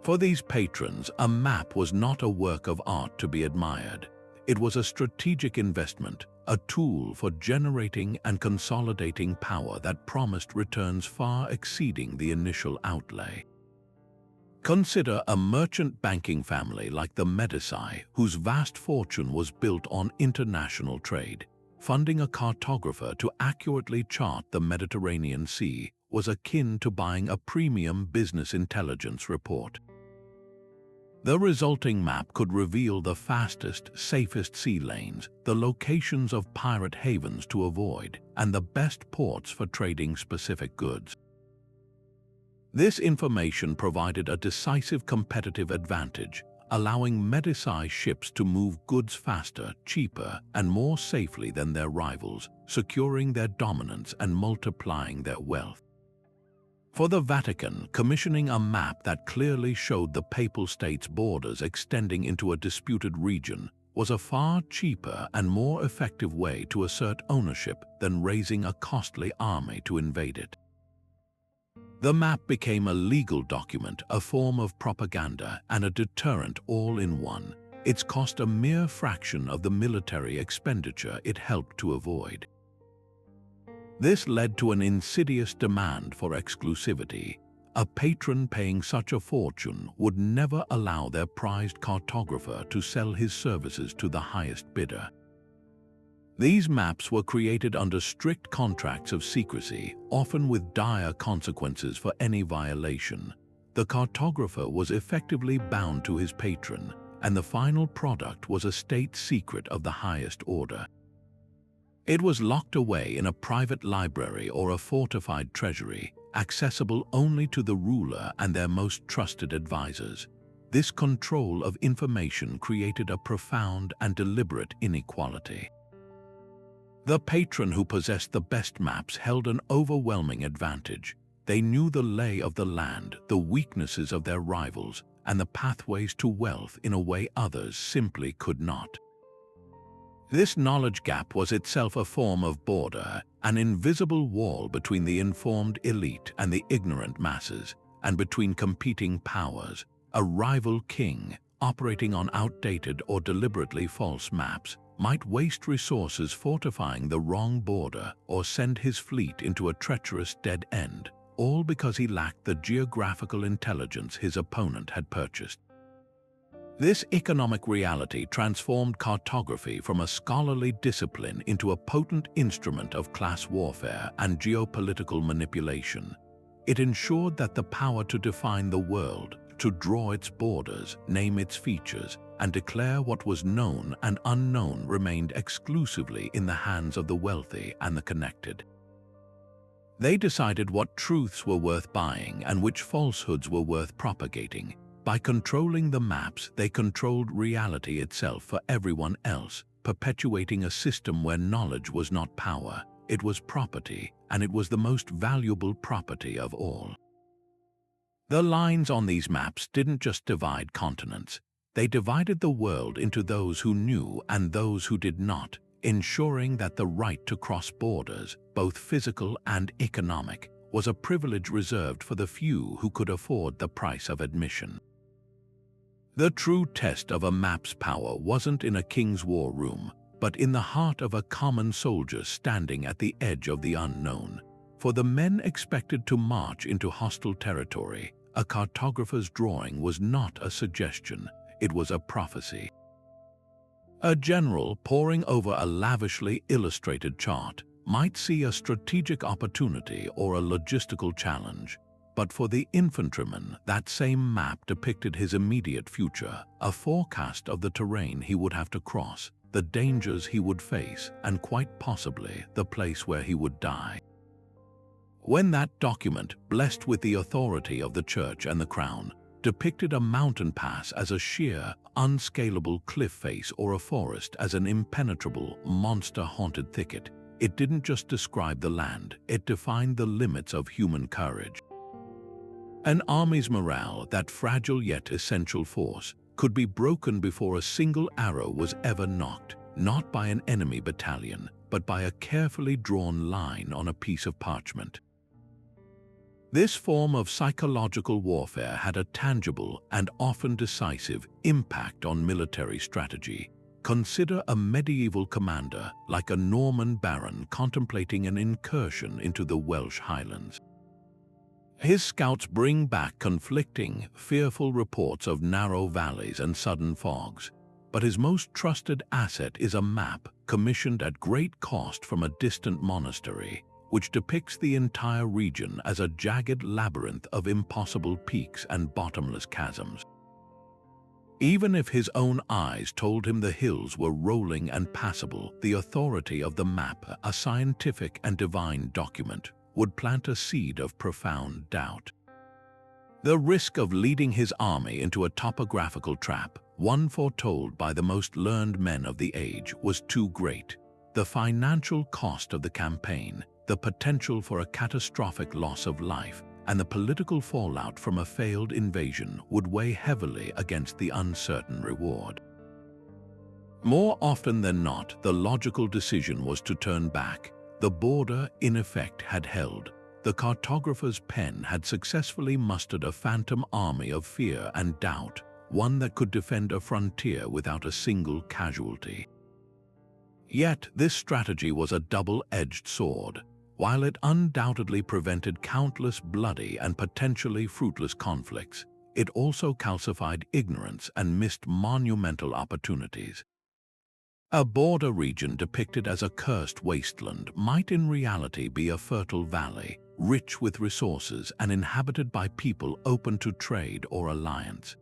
For these patrons, a map was not a work of art to be admired. It was a strategic investment, a tool for generating and consolidating power that promised returns far exceeding the initial outlay. Consider a merchant banking family like the Medici, whose vast fortune was built on international trade. Funding a cartographer to accurately chart the Mediterranean Sea was akin to buying a premium business intelligence report. The resulting map could reveal the fastest, safest sea lanes, the locations of pirate havens to avoid, and the best ports for trading specific goods. This information provided a decisive competitive advantage, allowing mid-sized ships to move goods faster, cheaper, and more safely than their rivals, securing their dominance and multiplying their wealth. For the Vatican, commissioning a map that clearly showed the Papal States' borders extending into a disputed region was a far cheaper and more effective way to assert ownership than raising a costly army to invade it. The map became a legal document, a form of propaganda, and a deterrent all in one. Its cost a mere fraction of the military expenditure it helped to avoid. This led to an insidious demand for exclusivity. A patron paying such a fortune would never allow their prized cartographer to sell his services to the highest bidder. These maps were created under strict contracts of secrecy, often with dire consequences for any violation. The cartographer was effectively bound to his patron, and the final product was a state secret of the highest order. It was locked away in a private library or a fortified treasury, accessible only to the ruler and their most trusted advisors. This control of information created a profound and deliberate inequality. The patron who possessed the best maps held an overwhelming advantage. They knew the lay of the land, the weaknesses of their rivals, and the pathways to wealth in a way others simply could not. This knowledge gap was itself a form of border, an invisible wall between the informed elite and the ignorant masses, and between competing powers. A rival king, operating on outdated or deliberately false maps, might waste resources fortifying the wrong border or send his fleet into a treacherous dead end, all because he lacked the geographical intelligence his opponent had purchased. This economic reality transformed cartography from a scholarly discipline into a potent instrument of class warfare and geopolitical manipulation. It ensured that the power to define the world, to draw its borders, name its features, and declare what was known and unknown remained exclusively in the hands of the wealthy and the connected. They decided what truths were worth buying and which falsehoods were worth propagating. By controlling the maps, they controlled reality itself for everyone else, perpetuating a system where knowledge was not power, it was property, and it was the most valuable property of all. The lines on these maps didn't just divide continents. They divided the world into those who knew and those who did not, ensuring that the right to cross borders, both physical and economic, was a privilege reserved for the few who could afford the price of admission. The true test of a map's power wasn't in a king's war room, but in the heart of a common soldier standing at the edge of the unknown. For the men expected to march into hostile territory, a cartographer's drawing was not a suggestion, it was a prophecy. A general poring over a lavishly illustrated chart might see a strategic opportunity or a logistical challenge. But for the infantryman, that same map depicted his immediate future, a forecast of the terrain he would have to cross, the dangers he would face, and quite possibly the place where he would die. When that document, blessed with the authority of the church and the crown, depicted a mountain pass as a sheer, unscalable cliff face or a forest as an impenetrable, monster-haunted thicket, it didn't just describe the land, it defined the limits of human courage. An army's morale, that fragile yet essential force, could be broken before a single arrow was ever knocked, not by an enemy battalion, but by a carefully drawn line on a piece of parchment. This form of psychological warfare had a tangible and often decisive impact on military strategy. Consider a medieval commander, like a Norman baron contemplating an incursion into the Welsh Highlands. His scouts bring back conflicting, fearful reports of narrow valleys and sudden fogs, but his most trusted asset is a map commissioned at great cost from a distant monastery, which depicts the entire region as a jagged labyrinth of impossible peaks and bottomless chasms. Even if his own eyes told him the hills were rolling and passable, the authority of the map, a scientific and divine document, would plant a seed of profound doubt. The risk of leading his army into a topographical trap, one foretold by the most learned men of the age, was too great. The financial cost of the campaign, the potential for a catastrophic loss of life, and the political fallout from a failed invasion would weigh heavily against the uncertain reward. More often than not, the logical decision was to turn back. The border, in effect, had held. The cartographer's pen had successfully mustered a phantom army of fear and doubt, one that could defend a frontier without a single casualty. Yet this strategy was a double-edged sword. While it undoubtedly prevented countless bloody and potentially fruitless conflicts, it also calcified ignorance and missed monumental opportunities. A border region depicted as a cursed wasteland might in reality be a fertile valley, rich with resources and inhabited by people open to trade or alliance.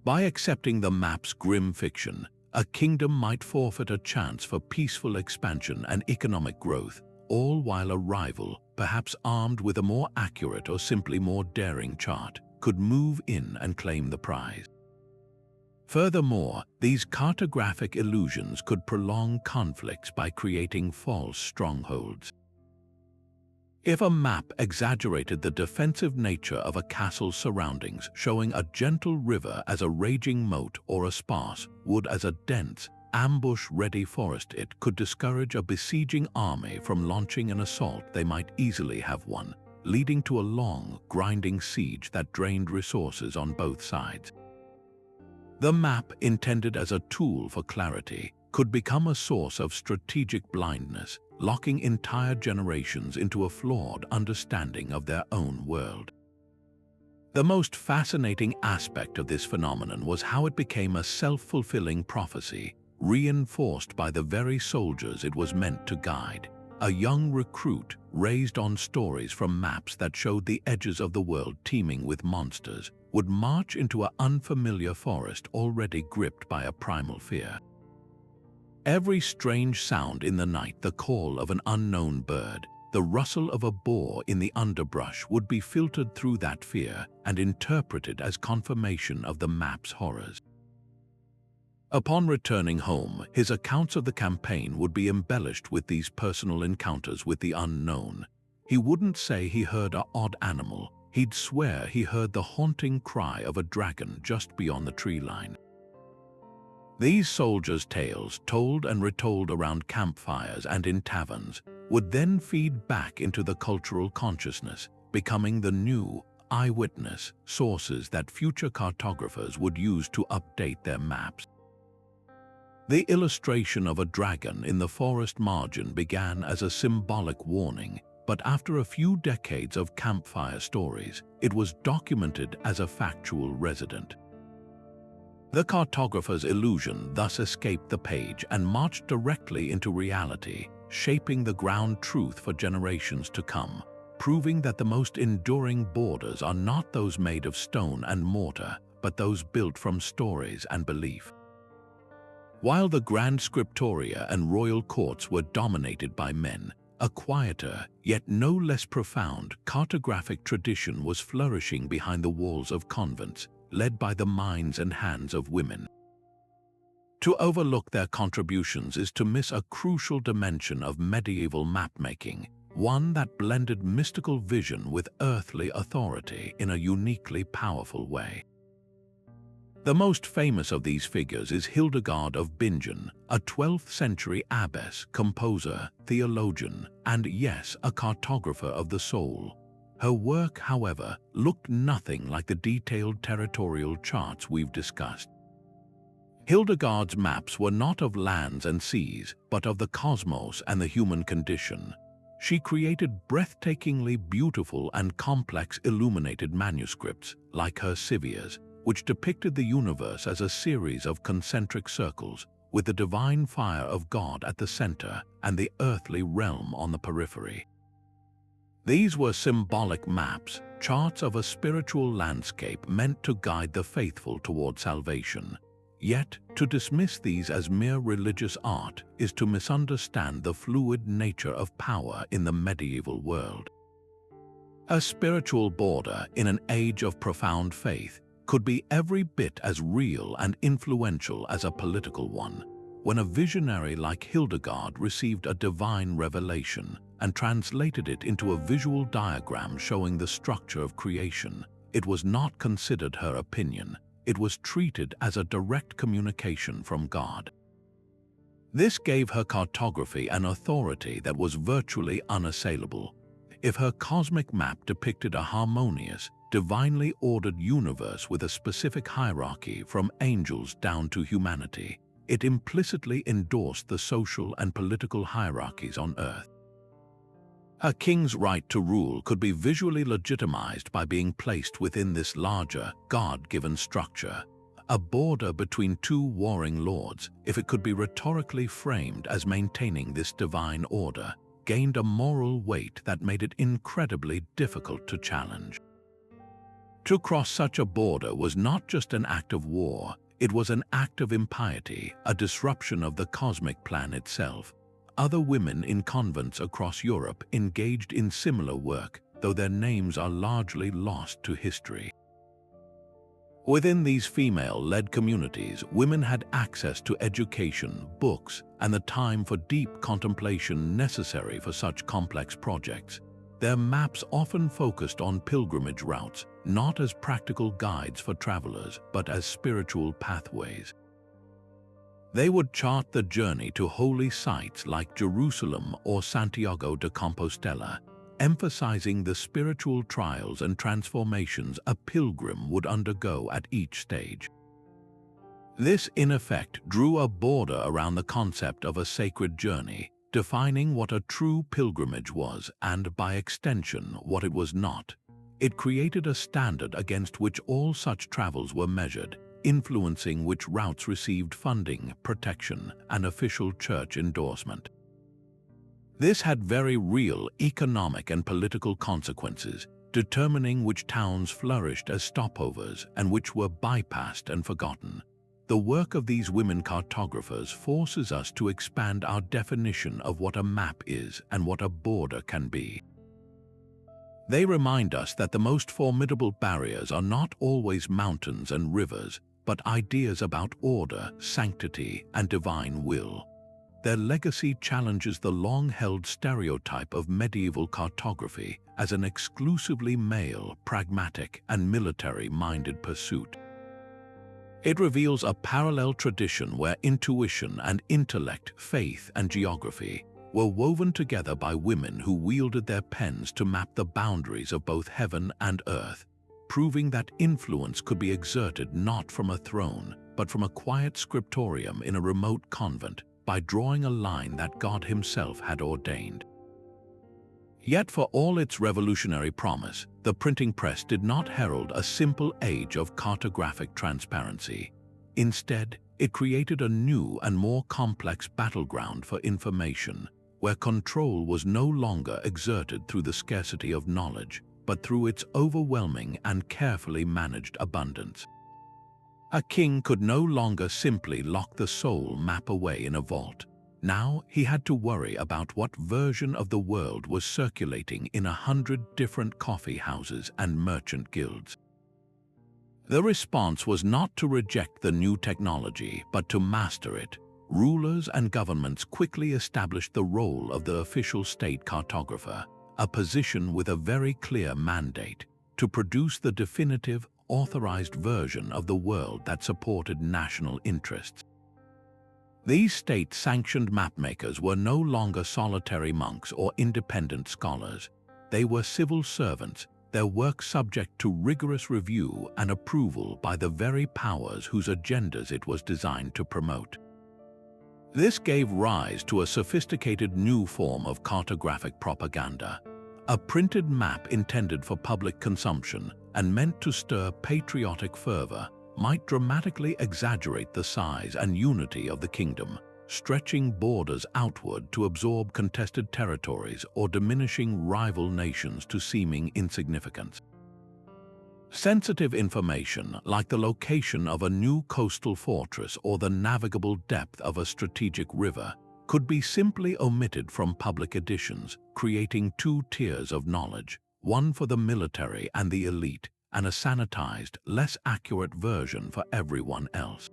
By accepting the map's grim fiction, a kingdom might forfeit a chance for peaceful expansion and economic growth, all while a rival, perhaps armed with a more accurate or simply more daring chart, could move in and claim the prize. Furthermore, these cartographic illusions could prolong conflicts by creating false strongholds. If a map exaggerated the defensive nature of a castle's surroundings, showing a gentle river as a raging moat or a sparse wood as a dense, ambush-ready forest, it could discourage a besieging army from launching an assault they might easily have won, leading to a long, grinding siege that drained resources on both sides. The map, intended as a tool for clarity, could become a source of strategic blindness, locking entire generations into a flawed understanding of their own world. The most fascinating aspect of this phenomenon was how it became a self-fulfilling prophecy, reinforced by the very soldiers it was meant to guide. A young recruit, raised on stories from maps that showed the edges of the world teeming with monsters, would march into an unfamiliar forest already gripped by a primal fear. Every strange sound in the night, the call of an unknown bird, the rustle of a boar in the underbrush, would be filtered through that fear and interpreted as confirmation of the map's horrors. Upon returning home, his accounts of the campaign would be embellished with these personal encounters with the unknown. He wouldn't say he heard an odd animal, he'd swear he heard the haunting cry of a dragon just beyond the tree line. These soldiers' tales, told and retold around campfires and in taverns, would then feed back into the cultural consciousness, becoming the new, eyewitness sources that future cartographers would use to update their maps. The illustration of a dragon in the forest margin began as a symbolic warning, but after a few decades of campfire stories, it was documented as a factual resident. The cartographer's illusion thus escaped the page and marched directly into reality, shaping the ground truth for generations to come, proving that the most enduring borders are not those made of stone and mortar, but those built from stories and belief. While the grand scriptoria and royal courts were dominated by men, a quieter, yet no less profound, cartographic tradition was flourishing behind the walls of convents, led by the minds and hands of women. To overlook their contributions is to miss a crucial dimension of medieval mapmaking, one that blended mystical vision with earthly authority in a uniquely powerful way. The most famous of these figures is Hildegard of Bingen, a 12th century abbess, composer, theologian, and yes, a cartographer of the soul. Her work, however, looked nothing like the detailed territorial charts we've discussed. Hildegard's maps were not of lands and seas, but of the cosmos and the human condition. She created breathtakingly beautiful and complex illuminated manuscripts, like her Civias, which depicted the universe as a series of concentric circles, with the divine fire of God at the center and the earthly realm on the periphery. These were symbolic maps, charts of a spiritual landscape meant to guide the faithful toward salvation. Yet, to dismiss these as mere religious art is to misunderstand the fluid nature of power in the medieval world. A spiritual border in an age of profound faith could be every bit as real and influential as a political one. When a visionary like Hildegard received a divine revelation and translated it into a visual diagram showing the structure of creation, it was not considered her opinion. It was treated as a direct communication from God. This gave her cartography an authority that was virtually unassailable. If her cosmic map depicted a harmonious, divinely ordered universe with a specific hierarchy from angels down to humanity, it implicitly endorsed the social and political hierarchies on Earth. A king's right to rule could be visually legitimized by being placed within this larger, God-given structure. A border between two warring lords, if it could be rhetorically framed as maintaining this divine order, gained a moral weight that made it incredibly difficult to challenge. To cross such a border was not just an act of war, it was an act of impiety, a disruption of the cosmic plan itself. Other women in convents across Europe engaged in similar work, though their names are largely lost to history. Within these female-led communities, women had access to education, books, and the time for deep contemplation necessary for such complex projects. Their maps often focused on pilgrimage routes, not as practical guides for travelers, but as spiritual pathways. They would chart the journey to holy sites like Jerusalem or Santiago de Compostela, emphasizing the spiritual trials and transformations a pilgrim would undergo at each stage. This, in effect, drew a border around the concept of a sacred journey, defining what a true pilgrimage was and, by extension, what it was not. It created a standard against which all such travels were measured, influencing which routes received funding, protection, and official church endorsement. This had very real economic and political consequences, determining which towns flourished as stopovers and which were bypassed and forgotten. The work of these women cartographers forces us to expand our definition of what a map is and what a border can be. They remind us that the most formidable barriers are not always mountains and rivers, but ideas about order, sanctity, and divine will. Their legacy challenges the long-held stereotype of medieval cartography as an exclusively male, pragmatic, and military-minded pursuit. It reveals a parallel tradition where intuition and intellect, faith and geography were woven together by women who wielded their pens to map the boundaries of both heaven and earth, proving that influence could be exerted not from a throne, but from a quiet scriptorium in a remote convent, by drawing a line that God himself had ordained. Yet for all its revolutionary promise, the printing press did not herald a simple age of cartographic transparency. Instead, it created a new and more complex battleground for information, where control was no longer exerted through the scarcity of knowledge, but through its overwhelming and carefully managed abundance. A king could no longer simply lock the soul map away in a vault. Now he had to worry about what version of the world was circulating in 100 different coffee houses and merchant guilds. The response was not to reject the new technology, but to master it. Rulers and governments quickly established the role of the official state cartographer, a position with a very clear mandate to produce the definitive, authorized version of the world that supported national interests. These state-sanctioned mapmakers were no longer solitary monks or independent scholars. They were civil servants, their work subject to rigorous review and approval by the very powers whose agendas it was designed to promote. This gave rise to a sophisticated new form of cartographic propaganda, a printed map intended for public consumption and meant to stir patriotic fervor might dramatically exaggerate the size and unity of the kingdom, stretching borders outward to absorb contested territories or diminishing rival nations to seeming insignificance. Sensitive information, like the location of a new coastal fortress or the navigable depth of a strategic river, could be simply omitted from public editions, creating two tiers of knowledge, one for the military and the elite, and a sanitized, less accurate version for everyone else.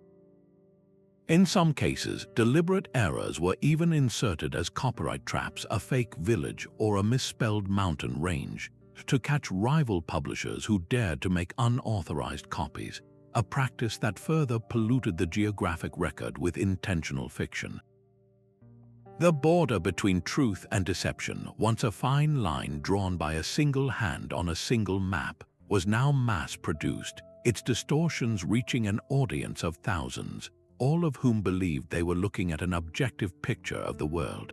In some cases, deliberate errors were even inserted as copyright traps, a fake village or a misspelled mountain range, to catch rival publishers who dared to make unauthorized copies, a practice that further polluted the geographic record with intentional fiction. The border between truth and deception, once a fine line drawn by a single hand on a single map, was now mass-produced, its distortions reaching an audience of thousands, all of whom believed they were looking at an objective picture of the world.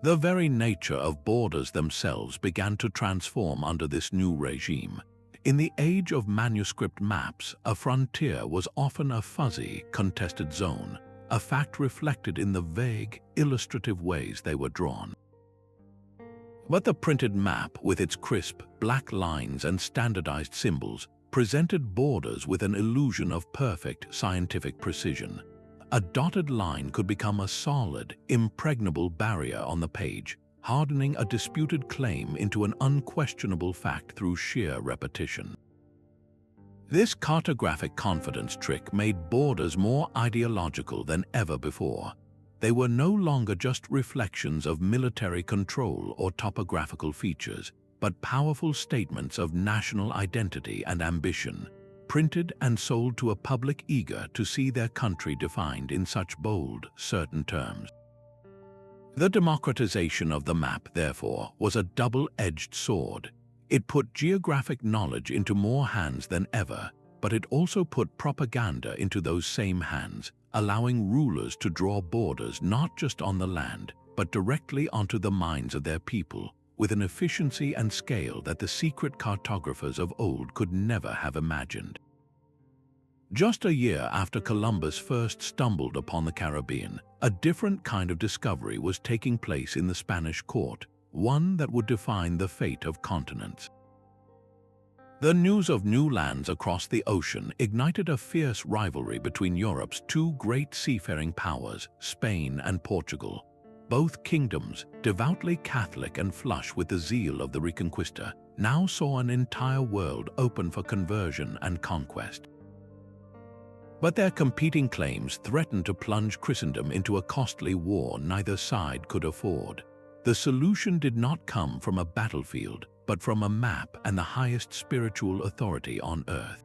The very nature of borders themselves began to transform under this new regime. In the age of manuscript maps, a frontier was often a fuzzy, contested zone, a fact reflected in the vague, illustrative ways they were drawn. But the printed map, with its crisp, black lines and standardized symbols, presented borders with an illusion of perfect scientific precision. A dotted line could become a solid, impregnable barrier on the page, hardening a disputed claim into an unquestionable fact through sheer repetition. This cartographic confidence trick made borders more ideological than ever before. They were no longer just reflections of military control or topographical features, but powerful statements of national identity and ambition, printed and sold to a public eager to see their country defined in such bold, certain terms. The democratization of the map, therefore, was a double-edged sword. It put geographic knowledge into more hands than ever, but it also put propaganda into those same hands, allowing rulers to draw borders not just on the land, but directly onto the minds of their people, with an efficiency and scale that the secret cartographers of old could never have imagined. Just a year after Columbus first stumbled upon the Caribbean, a different kind of discovery was taking place in the Spanish court, one that would define the fate of continents. The news of new lands across the ocean ignited a fierce rivalry between Europe's two great seafaring powers, Spain and Portugal. Both kingdoms, devoutly Catholic and flush with the zeal of the Reconquista, now saw an entire world open for conversion and conquest. But their competing claims threatened to plunge Christendom into a costly war neither side could afford. The solution did not come from a battlefield, but from a map and the highest spiritual authority on earth.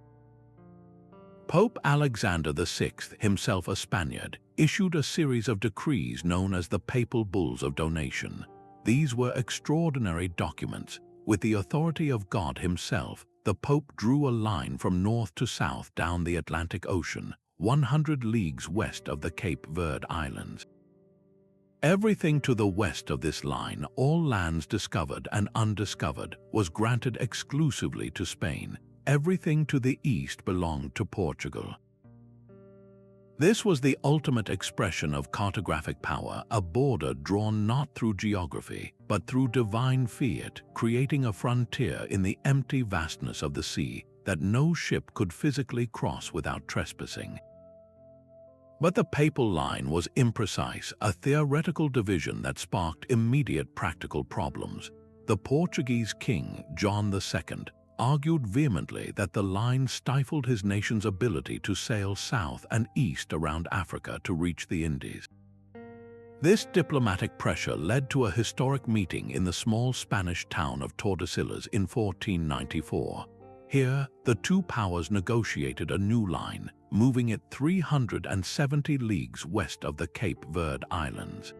Pope Alexander VI, himself a Spaniard, issued a series of decrees known as the Papal Bulls of Donation. These were extraordinary documents. With the authority of God himself, the Pope drew a line from north to south down the Atlantic Ocean, 100 leagues west of the Cape Verde Islands. Everything to the west of this line, all lands discovered and undiscovered, was granted exclusively to Spain. Everything to the east belonged to Portugal. This was the ultimate expression of cartographic power, a border drawn not through geography, but through divine fiat, creating a frontier in the empty vastness of the sea that no ship could physically cross without trespassing. But the papal line was imprecise, a theoretical division that sparked immediate practical problems. The Portuguese king, John II, argued vehemently that the line stifled his nation's ability to sail south and east around Africa to reach the Indies. This diplomatic pressure led to a historic meeting in the small Spanish town of Tordesillas in 1494. Here, the two powers negotiated a new line, moving it 370 leagues west of the Cape Verde Islands.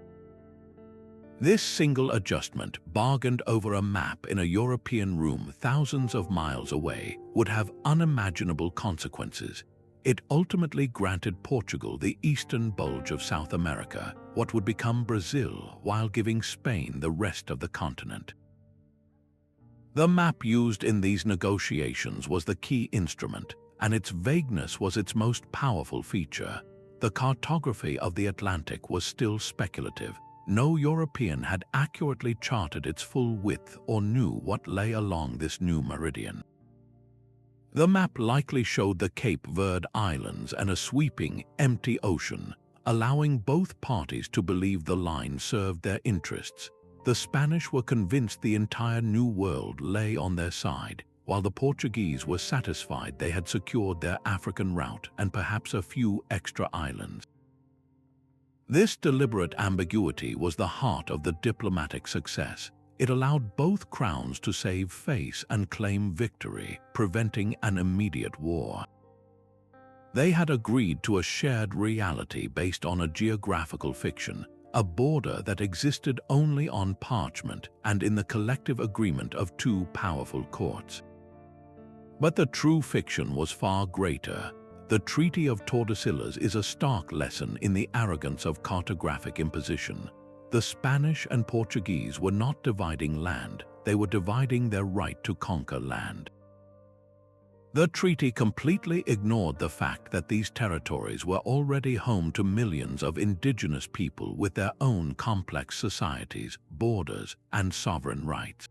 This single adjustment, bargained over a map in a European room thousands of miles away, would have unimaginable consequences. It ultimately granted Portugal the eastern bulge of South America, what would become Brazil, while giving Spain the rest of the continent. The map used in these negotiations was the key instrument, and its vagueness was its most powerful feature. the cartography of the Atlantic was still speculative. No European had accurately charted its full width or knew what lay along this new meridian. The map likely showed the Cape Verde Islands and a sweeping, empty ocean, allowing both parties to believe the line served their interests. The Spanish were convinced the entire New World lay on their side, while the Portuguese were satisfied they had secured their African route and perhaps a few extra islands. This deliberate ambiguity was the heart of the diplomatic success. It allowed both crowns to save face and claim victory, preventing an immediate war. They had agreed to a shared reality based on a geographical fiction, a border that existed only on parchment and in the collective agreement of two powerful courts. But the true fiction was far greater. The Treaty of Tordesillas is a stark lesson in the arrogance of cartographic imposition. The Spanish and Portuguese were not dividing land, they were dividing their right to conquer land. The treaty completely ignored the fact that these territories were already home to millions of indigenous people with their own complex societies, borders, and sovereign rights.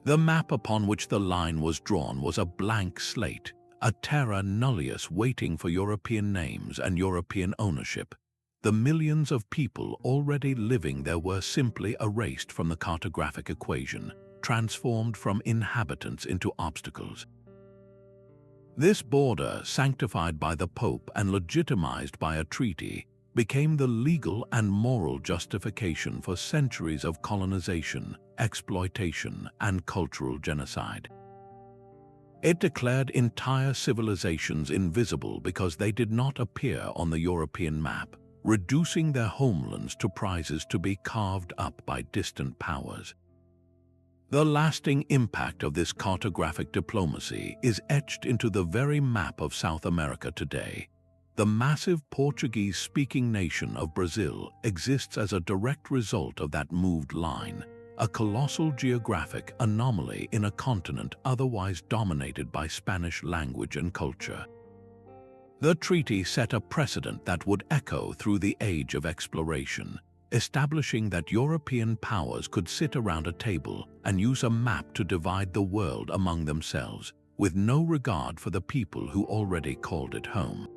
The map upon which the line was drawn was a blank slate, a terra nullius waiting for European names and European ownership. The millions of people already living there were simply erased from the cartographic equation, transformed from inhabitants into obstacles. This border, sanctified by the Pope and legitimized by a treaty, became the legal and moral justification for centuries of colonization, exploitation, and cultural genocide. It declared entire civilizations invisible because they did not appear on the European map, reducing their homelands to prizes to be carved up by distant powers. The lasting impact of this cartographic diplomacy is etched into the very map of South America today. The massive Portuguese-speaking nation of Brazil exists as a direct result of that moved line, a colossal geographic anomaly in a continent otherwise dominated by Spanish language and culture. The treaty set a precedent that would echo through the age of exploration, establishing that European powers could sit around a table and use a map to divide the world among themselves, with no regard for the people who already called it home.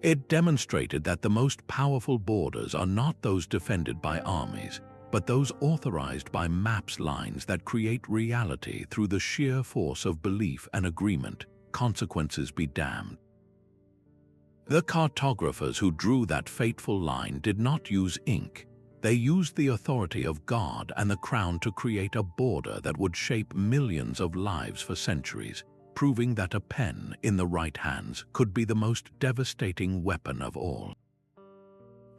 It demonstrated that the most powerful borders are not those defended by armies, but those authorized by maps lines that create reality through the sheer force of belief and agreement, consequences be damned. The cartographers who drew that fateful line did not use ink. They used the authority of God and the crown to create a border that would shape millions of lives for centuries, proving that a pen in the right hands could be the most devastating weapon of all.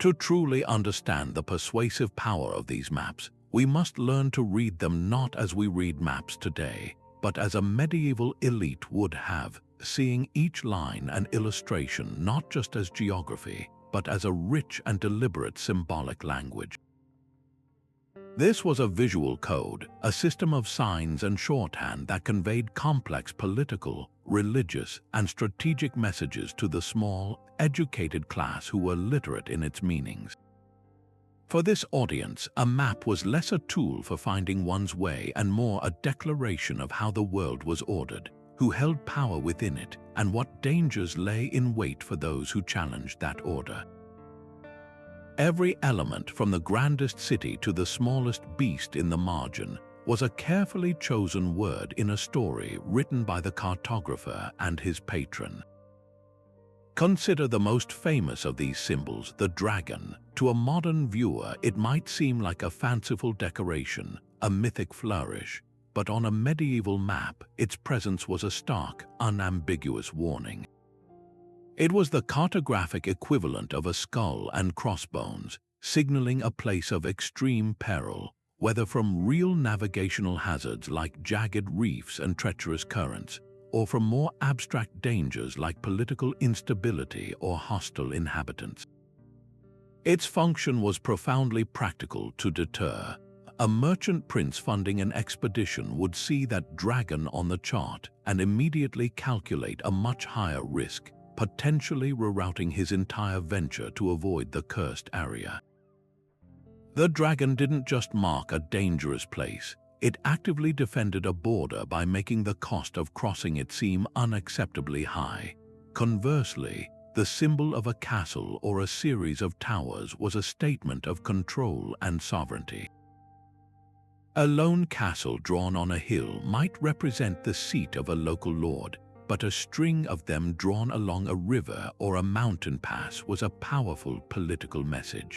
To truly understand the persuasive power of these maps, we must learn to read them not as we read maps today, but as a medieval elite would have, seeing each line and illustration not just as geography, but as a rich and deliberate symbolic language. This was a visual code, a system of signs and shorthand that conveyed complex political, religious, and strategic messages to the small, educated class who were literate in its meanings. For this audience, a map was less a tool for finding one's way and more a declaration of how the world was ordered, who held power within it, and what dangers lay in wait for those who challenged that order. Every element, from the grandest city to the smallest beast in the margin, was a carefully chosen word in a story written by the cartographer and his patron. Consider the most famous of these symbols, the dragon. To a modern viewer, it might seem like a fanciful decoration, a mythic flourish, but on a medieval map, its presence was a stark, unambiguous warning. It was the cartographic equivalent of a skull and crossbones, signaling a place of extreme peril, whether from real navigational hazards like jagged reefs and treacherous currents, or from more abstract dangers like political instability or hostile inhabitants. Its function was profoundly practical to deter. A merchant prince funding an expedition would see that dragon on the chart and immediately calculate a much higher risk, potentially rerouting his entire venture to avoid the cursed area. The dragon didn't just mark a dangerous place, it actively defended a border by making the cost of crossing it seem unacceptably high. Conversely, the symbol of a castle or a series of towers was a statement of control and sovereignty. A lone castle drawn on a hill might represent the seat of a local lord, but a string of them drawn along a river or a mountain pass was a powerful political message.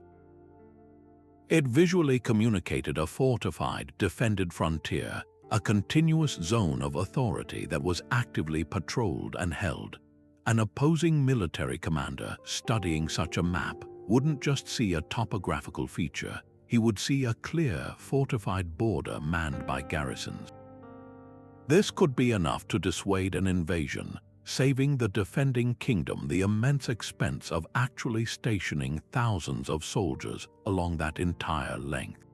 It visually communicated a fortified, defended frontier, a continuous zone of authority that was actively patrolled and held. An opposing military commander studying such a map wouldn't just see a topographical feature, he would see a clear, fortified border manned by garrisons. This could be enough to dissuade an invasion, saving the defending kingdom the immense expense of actually stationing thousands of soldiers along that entire length.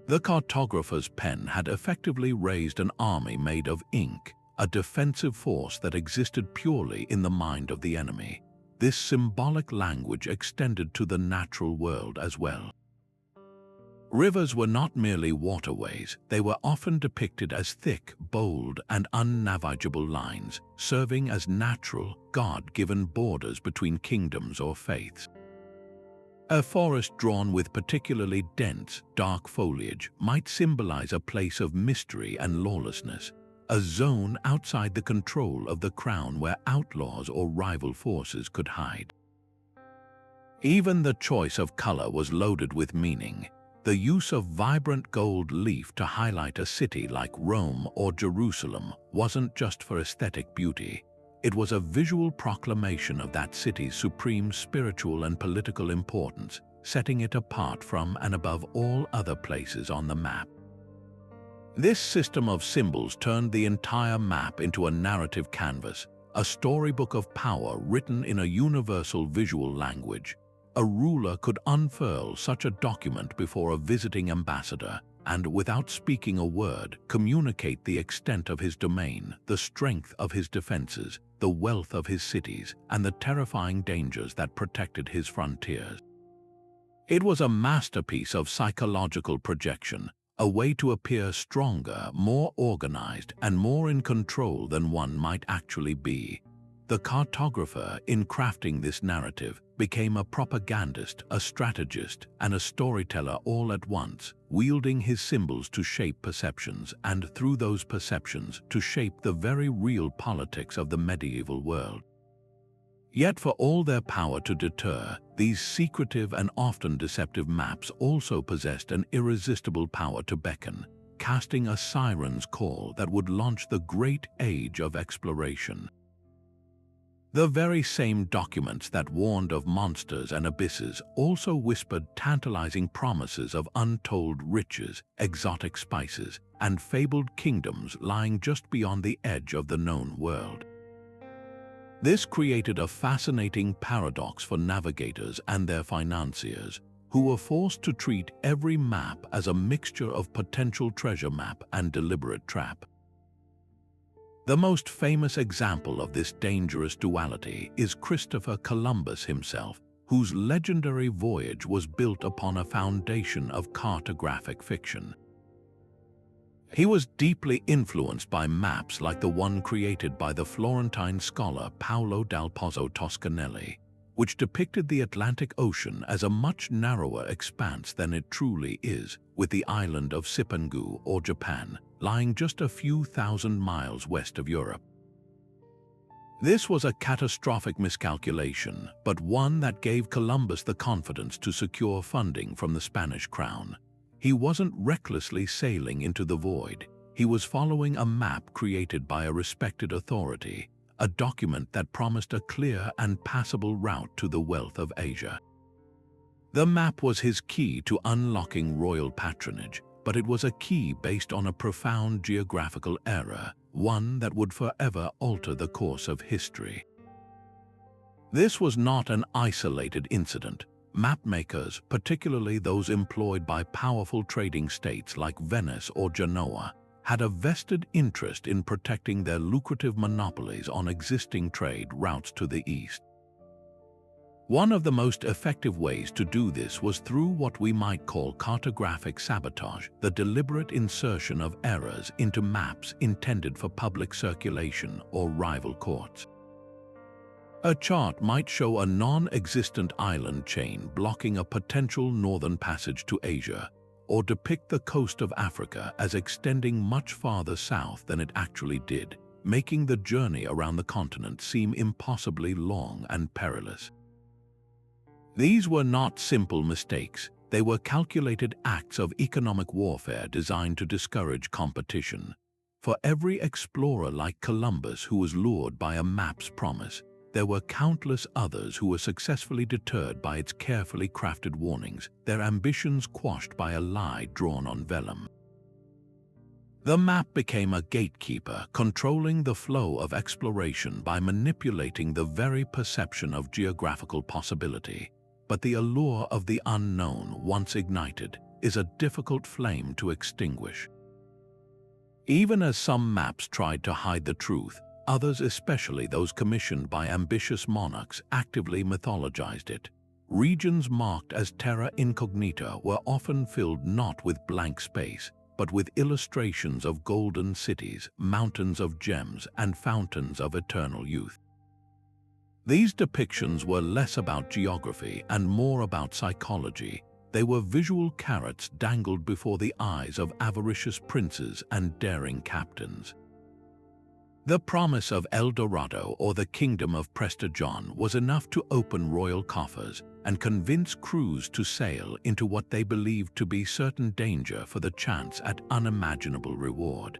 The cartographer's pen had effectively raised an army made of ink, a defensive force that existed purely in the mind of the enemy. This symbolic language extended to the natural world as well. Rivers were not merely waterways, they were often depicted as thick, bold, and unnavigable lines, serving as natural, God-given borders between kingdoms or faiths. A forest drawn with particularly dense, dark foliage might symbolize a place of mystery and lawlessness, a zone outside the control of the crown where outlaws or rival forces could hide. Even the choice of color was loaded with meaning. The use of vibrant gold leaf to highlight a city like Rome or Jerusalem wasn't just for aesthetic beauty. It was a visual proclamation of that city's supreme spiritual and political importance, setting it apart from and above all other places on the map. This system of symbols turned the entire map into a narrative canvas, a storybook of power written in a universal visual language. A ruler could unfurl such a document before a visiting ambassador and, without speaking a word, communicate the extent of his domain, the strength of his defenses, the wealth of his cities, and the terrifying dangers that protected his frontiers. It was a masterpiece of psychological projection, a way to appear stronger, more organized, and more in control than one might actually be. The cartographer, in crafting this narrative, became a propagandist, a strategist, and a storyteller all at once, wielding his symbols to shape perceptions and, through those perceptions, to shape the very real politics of the medieval world. Yet for all their power to deter, these secretive and often deceptive maps also possessed an irresistible power to beckon, casting a siren's call that would launch the great age of exploration. The very same documents that warned of monsters and abysses also whispered tantalizing promises of untold riches, exotic spices, and fabled kingdoms lying just beyond the edge of the known world. This created a fascinating paradox for navigators and their financiers, who were forced to treat every map as a mixture of potential treasure map and deliberate trap. The most famous example of this dangerous duality is Christopher Columbus himself, whose legendary voyage was built upon a foundation of cartographic fiction. He was deeply influenced by maps like the one created by the Florentine scholar Paolo dal Pozzo Toscanelli, which depicted the Atlantic Ocean as a much narrower expanse than it truly is, with the island of Sipangu or Japan lying just a few thousand miles west of Europe. This was a catastrophic miscalculation, but one that gave Columbus the confidence to secure funding from the Spanish crown. He wasn't recklessly sailing into the void. He was following a map created by a respected authority, a document that promised a clear and passable route to the wealth of Asia. The map was his key to unlocking royal patronage, but it was a key based on a profound geographical error, one that would forever alter the course of history. This was not an isolated incident. Mapmakers, particularly those employed by powerful trading states like Venice or Genoa, had a vested interest in protecting their lucrative monopolies on existing trade routes to the east. One of the most effective ways to do this was through what we might call cartographic sabotage, the deliberate insertion of errors into maps intended for public circulation or rival courts. A chart might show a non-existent island chain blocking a potential northern passage to Asia, or depict the coast of Africa as extending much farther south than it actually did, making the journey around the continent seem impossibly long and perilous. These were not simple mistakes. They were calculated acts of economic warfare designed to discourage competition. For every explorer like Columbus who was lured by a map's promise, there were countless others who were successfully deterred by its carefully crafted warnings, their ambitions quashed by a lie drawn on vellum. The map became a gatekeeper, controlling the flow of exploration by manipulating the very perception of geographical possibility. But the allure of the unknown, once ignited, is a difficult flame to extinguish. Even as some maps tried to hide the truth, others, especially those commissioned by ambitious monarchs, actively mythologized it. Regions marked as terra incognita were often filled not with blank space, but with illustrations of golden cities, mountains of gems, and fountains of eternal youth. These depictions were less about geography and more about psychology. They were visual carrots dangled before the eyes of avaricious princes and daring captains. The promise of El Dorado or the kingdom of Preston was enough to open royal coffers and convince crews to sail into what they believed to be certain danger for the chance at unimaginable reward.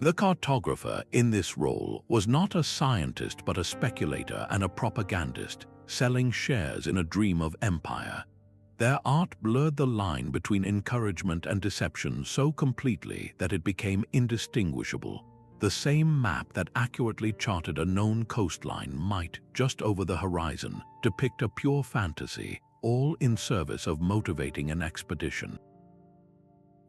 The cartographer in this role was not a scientist but a speculator and a propagandist, selling shares in a dream of empire. Their art blurred the line between encouragement and deception so completely that it became indistinguishable. The same map that accurately charted a known coastline might, just over the horizon, depict a pure fantasy, all in service of motivating an expedition.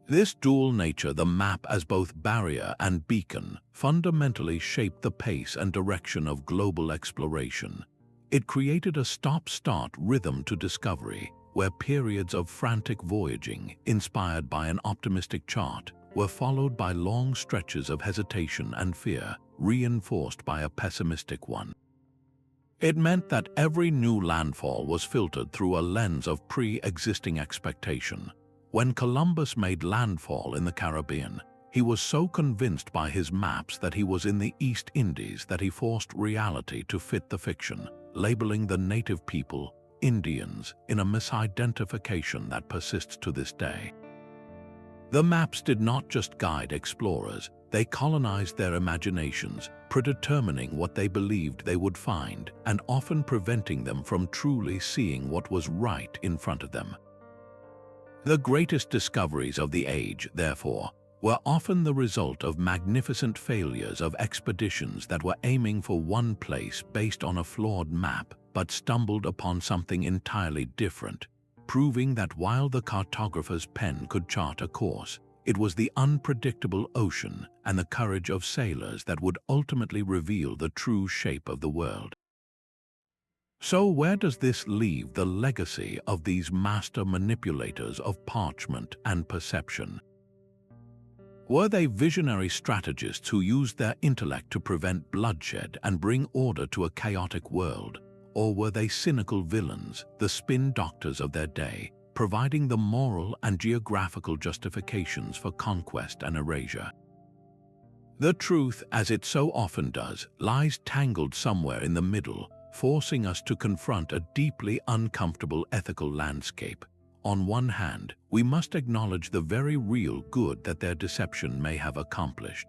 This dual nature, the map as both barrier and beacon, fundamentally shaped the pace and direction of global exploration. It created a stop-start rhythm to discovery, where periods of frantic voyaging, inspired by an optimistic chart, were followed by long stretches of hesitation and fear, reinforced by a pessimistic one. It meant that every new landfall was filtered through a lens of pre-existing expectation. When Columbus made landfall in the Caribbean, he was so convinced by his maps that he was in the East Indies that he forced reality to fit the fiction, labeling the native people Indians in a misidentification that persists to this day. The maps did not just guide explorers, they colonized their imaginations, predetermining what they believed they would find and often preventing them from truly seeing what was right in front of them. The greatest discoveries of the age, therefore, were often the result of magnificent failures of expeditions that were aiming for one place based on a flawed map but stumbled upon something entirely different, proving that while the cartographer's pen could chart a course, it was the unpredictable ocean and the courage of sailors that would ultimately reveal the true shape of the world. So where does this leave the legacy of these master manipulators of parchment and perception? Were they visionary strategists who used their intellect to prevent bloodshed and bring order to a chaotic world? Or were they cynical villains, the spin doctors of their day, providing the moral and geographical justifications for conquest and erasure? The truth, as it so often does, lies tangled somewhere in the middle, forcing us to confront a deeply uncomfortable ethical landscape. On one hand, we must acknowledge the very real good that their deception may have accomplished.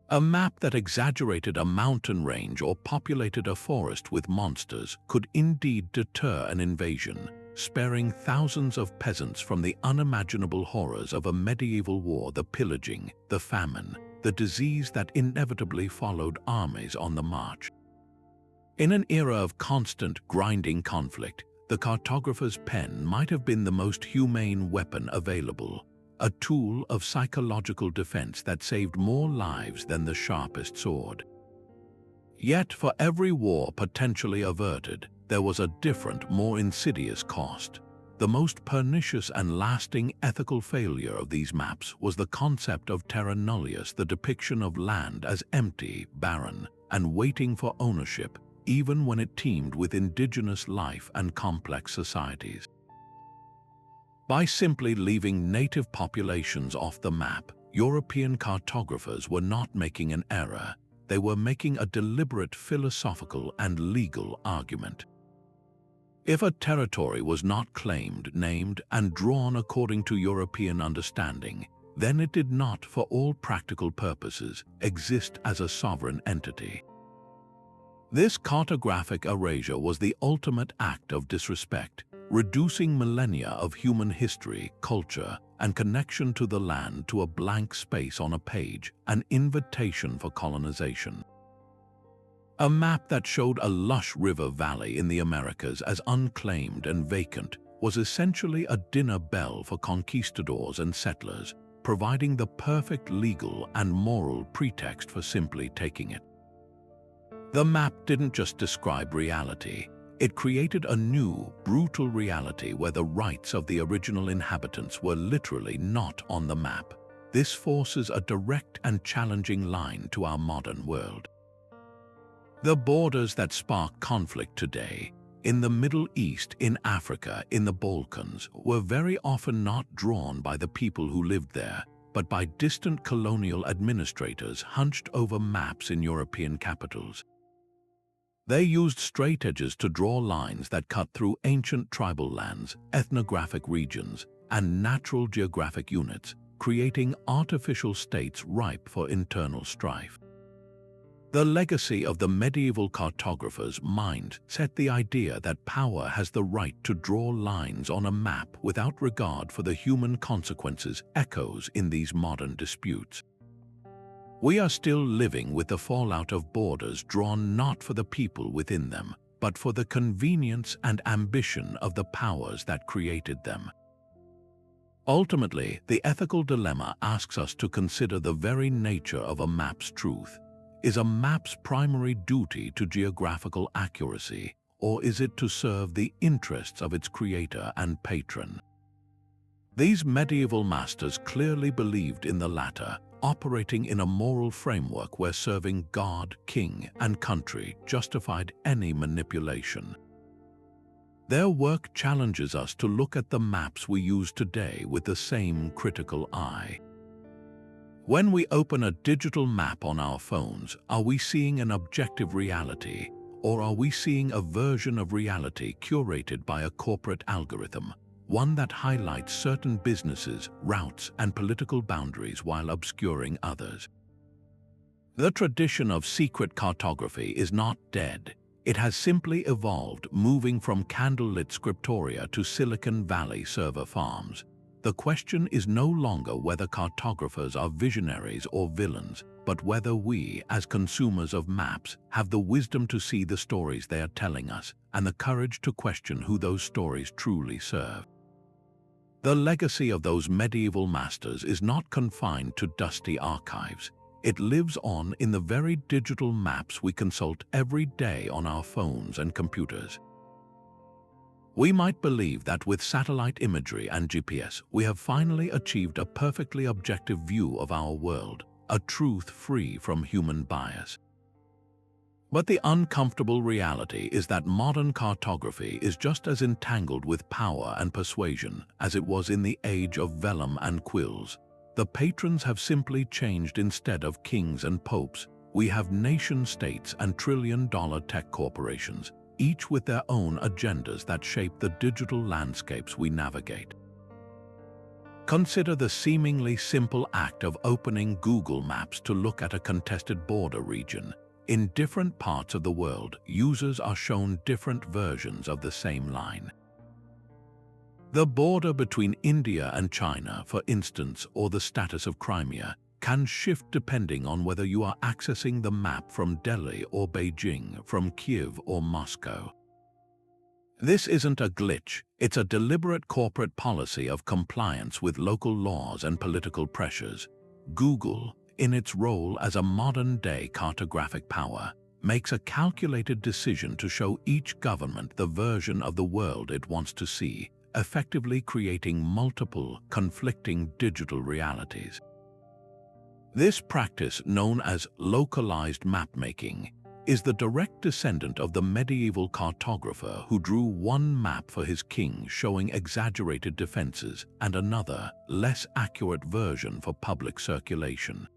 A map that exaggerated a mountain range or populated a forest with monsters could indeed deter an invasion, sparing thousands of peasants from the unimaginable horrors of a medieval war, the pillaging, the famine, the disease that inevitably followed armies on the march. In an era of constant, grinding conflict, the cartographer's pen might have been the most humane weapon available. a tool of psychological defense that saved more lives than the sharpest sword. Yet for every war potentially averted, there was a different, more insidious cost. The most pernicious and lasting ethical failure of these maps was the concept of terra nullius, the depiction of land as empty, barren, and waiting for ownership, even when it teemed with indigenous life and complex societies. By simply leaving native populations off the map, European cartographers were not making an error. They were making a deliberate philosophical and legal argument. If a territory was not claimed, named, and drawn according to European understanding, then it did not, for all practical purposes, exist as a sovereign entity. This cartographic erasure was the ultimate act of disrespect, reducing millennia of human history, culture, and connection to the land to a blank space on a page, an invitation for colonization. A map that showed a lush river valley in the Americas as unclaimed and vacant was essentially a dinner bell for conquistadors and settlers, providing the perfect legal and moral pretext for simply taking it. The map didn't just describe reality. It created a new, brutal reality where the rights of the original inhabitants were literally not on the map. This forces a direct and challenging line to our modern world. The borders that spark conflict today, in the Middle East, in Africa, in the Balkans, were very often not drawn by the people who lived there, but by distant colonial administrators hunched over maps in European capitals. They used straightedges to draw lines that cut through ancient tribal lands, ethnographic regions, and natural geographic units, creating artificial states ripe for internal strife. The legacy of the medieval cartographers' mind set the idea that power has the right to draw lines on a map without regard for the human consequences echoes in these modern disputes. We are still living with the fallout of borders drawn not for the people within them, but for the convenience and ambition of the powers that created them. Ultimately, the ethical dilemma asks us to consider the very nature of a map's truth. Is a map's primary duty to geographical accuracy, or is it to serve the interests of its creator and patron? These medieval masters clearly believed in the latter, operating in a moral framework where serving God, king, and country justified any manipulation. Their work challenges us to look at the maps we use today with the same critical eye. When we open a digital map on our phones, are we seeing an objective reality, or are we seeing a version of reality curated by a corporate algorithm, one that highlights certain businesses, routes, and political boundaries while obscuring others? The tradition of secret cartography is not dead. It has simply evolved, moving from candlelit scriptoria to Silicon Valley server farms. The question is no longer whether cartographers are visionaries or villains, but whether we, as consumers of maps, have the wisdom to see the stories they are telling us and the courage to question who those stories truly serve. The legacy of those medieval masters is not confined to dusty archives. It lives on in the very digital maps we consult every day on our phones and computers. We might believe that with satellite imagery and GPS, we have finally achieved a perfectly objective view of our world, a truth free from human bias. But the uncomfortable reality is that modern cartography is just as entangled with power and persuasion as it was in the age of vellum and quills. The patrons have simply changed. Instead of kings and popes, we have nation-states and trillion-dollar tech corporations, each with their own agendas that shape the digital landscapes we navigate. Consider the seemingly simple act of opening Google Maps to look at a contested border region. In different parts of the world, users are shown different versions of the same line. The border between India and China, for instance, or the status of Crimea, can shift depending on whether you are accessing the map from Delhi or Beijing, from Kiev or Moscow. This isn't a glitch, it's a deliberate corporate policy of compliance with local laws and political pressures. Google, in its role as a modern-day cartographic power, makes a calculated decision to show each government the version of the world it wants to see, effectively creating multiple, conflicting digital realities. This practice, known as localized mapmaking, is the direct descendant of the medieval cartographer who drew one map for his king showing exaggerated defenses and another, less accurate version for public circulation.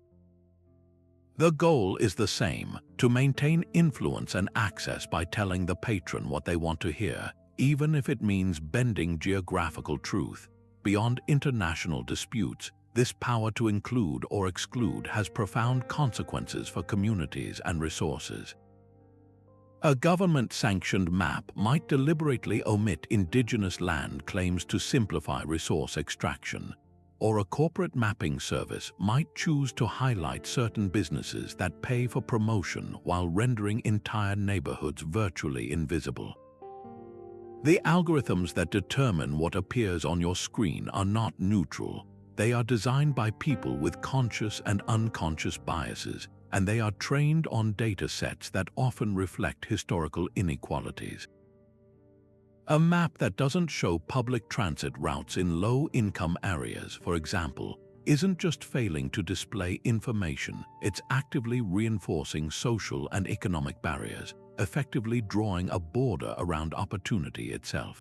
The goal is the same: to maintain influence and access by telling the patron what they want to hear, even if it means bending geographical truth. Beyond international disputes, this power to include or exclude has profound consequences for communities and resources. A government-sanctioned map might deliberately omit indigenous land claims to simplify resource extraction, or a corporate mapping service might choose to highlight certain businesses that pay for promotion while rendering entire neighborhoods virtually invisible. The algorithms that determine what appears on your screen are not neutral. They are designed by people with conscious and unconscious biases, and they are trained on data sets that often reflect historical inequalities. A map that doesn't show public transit routes in low-income areas, for example, isn't just failing to display information, it's actively reinforcing social and economic barriers, effectively drawing a border around opportunity itself.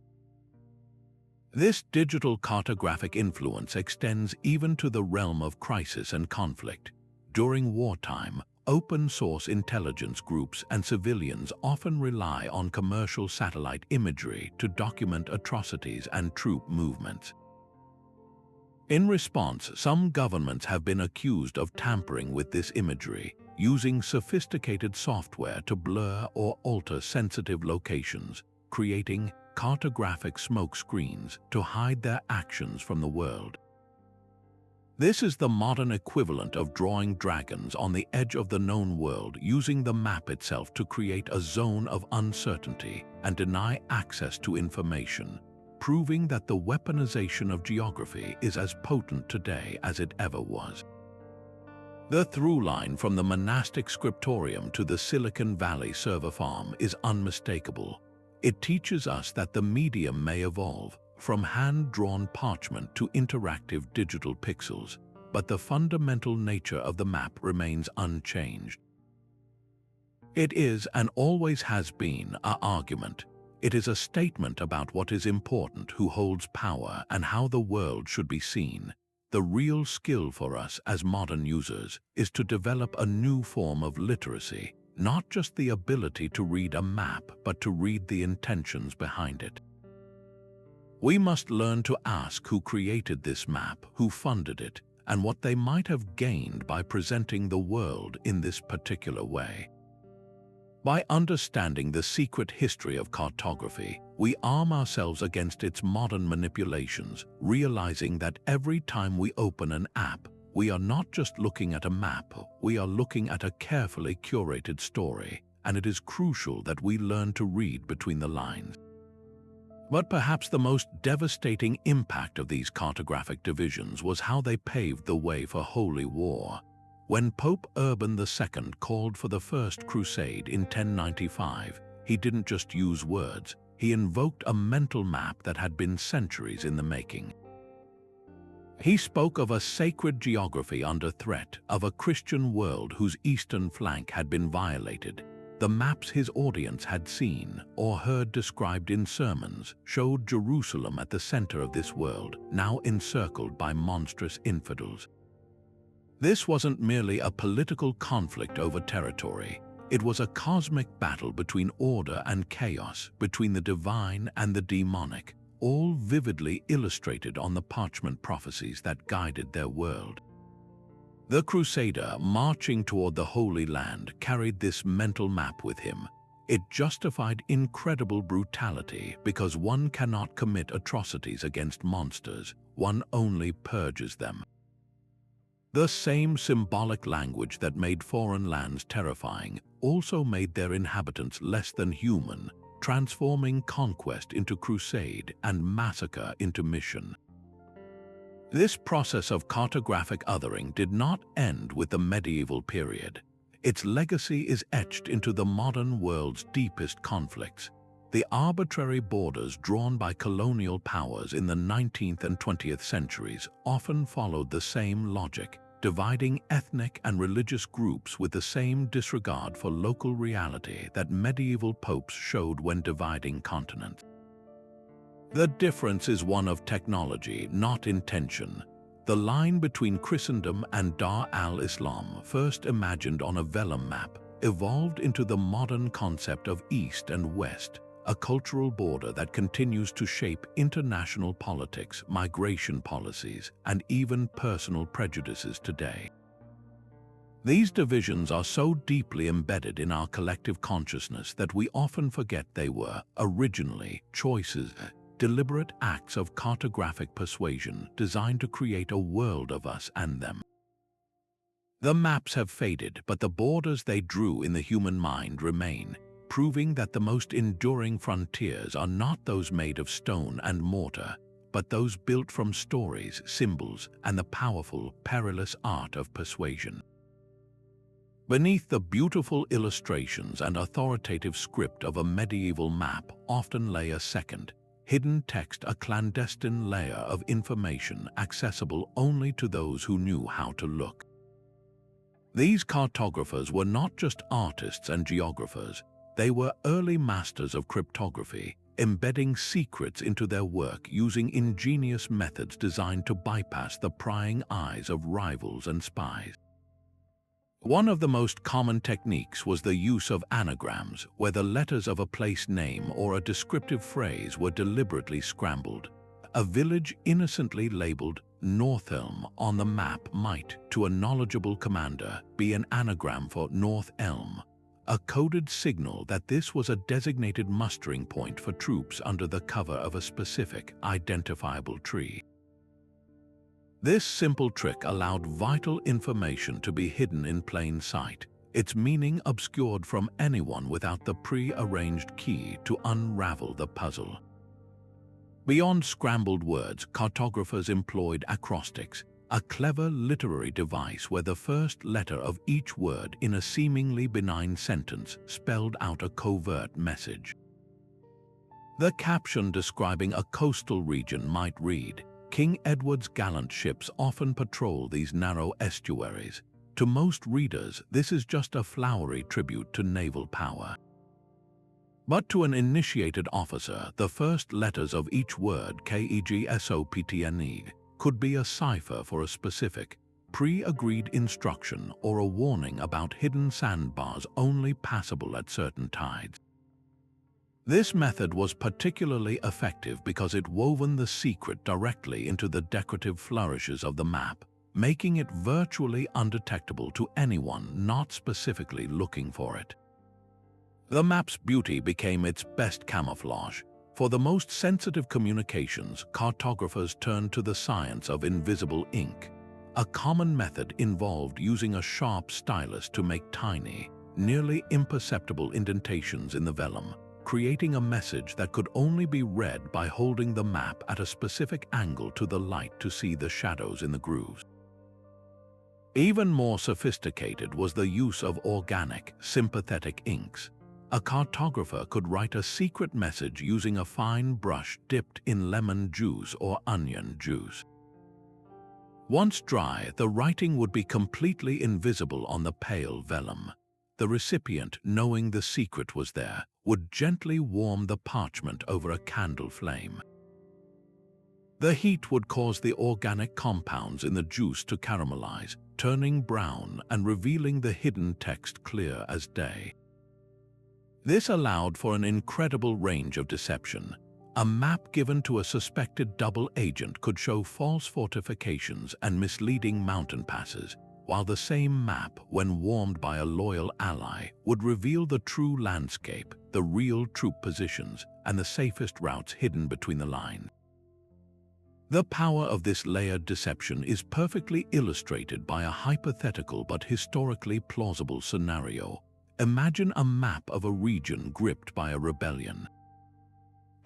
This digital cartographic influence extends even to the realm of crisis and conflict. During wartime, open-source intelligence groups and civilians often rely on commercial satellite imagery to document atrocities and troop movements. In response, some governments have been accused of tampering with this imagery, using sophisticated software to blur or alter sensitive locations, creating cartographic smokescreens to hide their actions from the world. This is the modern equivalent of drawing dragons on the edge of the known world, using the map itself to create a zone of uncertainty and deny access to information, proving that the weaponization of geography is as potent today as it ever was. The through line from the monastic scriptorium to the Silicon Valley server farm is unmistakable. It teaches us that the medium may evolve, from hand-drawn parchment to interactive digital pixels, but the fundamental nature of the map remains unchanged. It is, and always has been, our argument. It is a statement about what is important, who holds power, and how the world should be seen. The real skill for us as modern users is to develop a new form of literacy, not just the ability to read a map, but to read the intentions behind it. We must learn to ask who created this map, who funded it, and what they might have gained by presenting the world in this particular way. By understanding the secret history of cartography, we arm ourselves against its modern manipulations, realizing that every time we open an app, we are not just looking at a map, we are looking at a carefully curated story, and it is crucial that we learn to read between the lines. But perhaps the most devastating impact of these cartographic divisions was how they paved the way for holy war. When Pope Urban II called for the First Crusade in 1095, he didn't just use words, he invoked a mental map that had been centuries in the making. He spoke of a sacred geography under threat, of a Christian world whose eastern flank had been violated. The maps his audience had seen or heard described in sermons showed Jerusalem at the center of this world, now encircled by monstrous infidels. This wasn't merely a political conflict over territory. It was a cosmic battle between order and chaos, between the divine and the demonic, all vividly illustrated on the parchment prophecies that guided their world. The crusader marching toward the Holy Land carried this mental map with him. It justified incredible brutality because one cannot commit atrocities against monsters, one only purges them. The same symbolic language that made foreign lands terrifying also made their inhabitants less than human, transforming conquest into crusade and massacre into mission. This process of cartographic othering did not end with the medieval period. Its legacy is etched into the modern world's deepest conflicts. The arbitrary borders drawn by colonial powers in the 19th and 20th centuries often followed the same logic, dividing ethnic and religious groups with the same disregard for local reality that medieval popes showed when dividing continents. The difference is one of technology, not intention. The line between Christendom and Dar al-Islam, first imagined on a vellum map, evolved into the modern concept of East and West, a cultural border that continues to shape international politics, migration policies, and even personal prejudices today. These divisions are so deeply embedded in our collective consciousness that we often forget they were, originally, choices, deliberate acts of cartographic persuasion designed to create a world of us and them. The maps have faded, but the borders they drew in the human mind remain, proving that the most enduring frontiers are not those made of stone and mortar, but those built from stories, symbols, and the powerful, perilous art of persuasion. Beneath the beautiful illustrations and authoritative script of a medieval map often lay a second, hidden text, a clandestine layer of information accessible only to those who knew how to look. These cartographers were not just artists and geographers. They were early masters of cryptography, embedding secrets into their work using ingenious methods designed to bypass the prying eyes of rivals and spies. One of the most common techniques was the use of anagrams, where the letters of a place name or a descriptive phrase were deliberately scrambled. A village innocently labeled Northelm on the map might, to a knowledgeable commander, be an anagram for North Elm, a coded signal that this was a designated mustering point for troops under the cover of a specific, identifiable tree. This simple trick allowed vital information to be hidden in plain sight, its meaning obscured from anyone without the pre-arranged key to unravel the puzzle. Beyond scrambled words, cartographers employed acrostics, a clever literary device where the first letter of each word in a seemingly benign sentence spelled out a covert message. The caption describing a coastal region might read, "King Edward's gallant ships often patrol these narrow estuaries." To most readers, this is just a flowery tribute to naval power. But to an initiated officer, the first letters of each word, KEGSOPTNE, could be a cipher for a specific, pre-agreed instruction or a warning about hidden sandbars only passable at certain tides. This method was particularly effective because it woven the secret directly into the decorative flourishes of the map, making it virtually undetectable to anyone not specifically looking for it. The map's beauty became its best camouflage. For the most sensitive communications, cartographers turned to the science of invisible ink. A common method involved using a sharp stylus to make tiny, nearly imperceptible indentations in the vellum, creating a message that could only be read by holding the map at a specific angle to the light to see the shadows in the grooves. Even more sophisticated was the use of organic, sympathetic inks. A cartographer could write a secret message using a fine brush dipped in lemon juice or onion juice. Once dry, the writing would be completely invisible on the pale vellum. The recipient, knowing the secret was there, would gently warm the parchment over a candle flame. The heat would cause the organic compounds in the juice to caramelize, turning brown and revealing the hidden text clear as day. This allowed for an incredible range of deception. A map given to a suspected double agent could show false fortifications and misleading mountain passes, while the same map, when warmed by a loyal ally, would reveal the true landscape, the real troop positions, and the safest routes hidden between the lines. The power of this layered deception is perfectly illustrated by a hypothetical but historically plausible scenario. Imagine a map of a region gripped by a rebellion.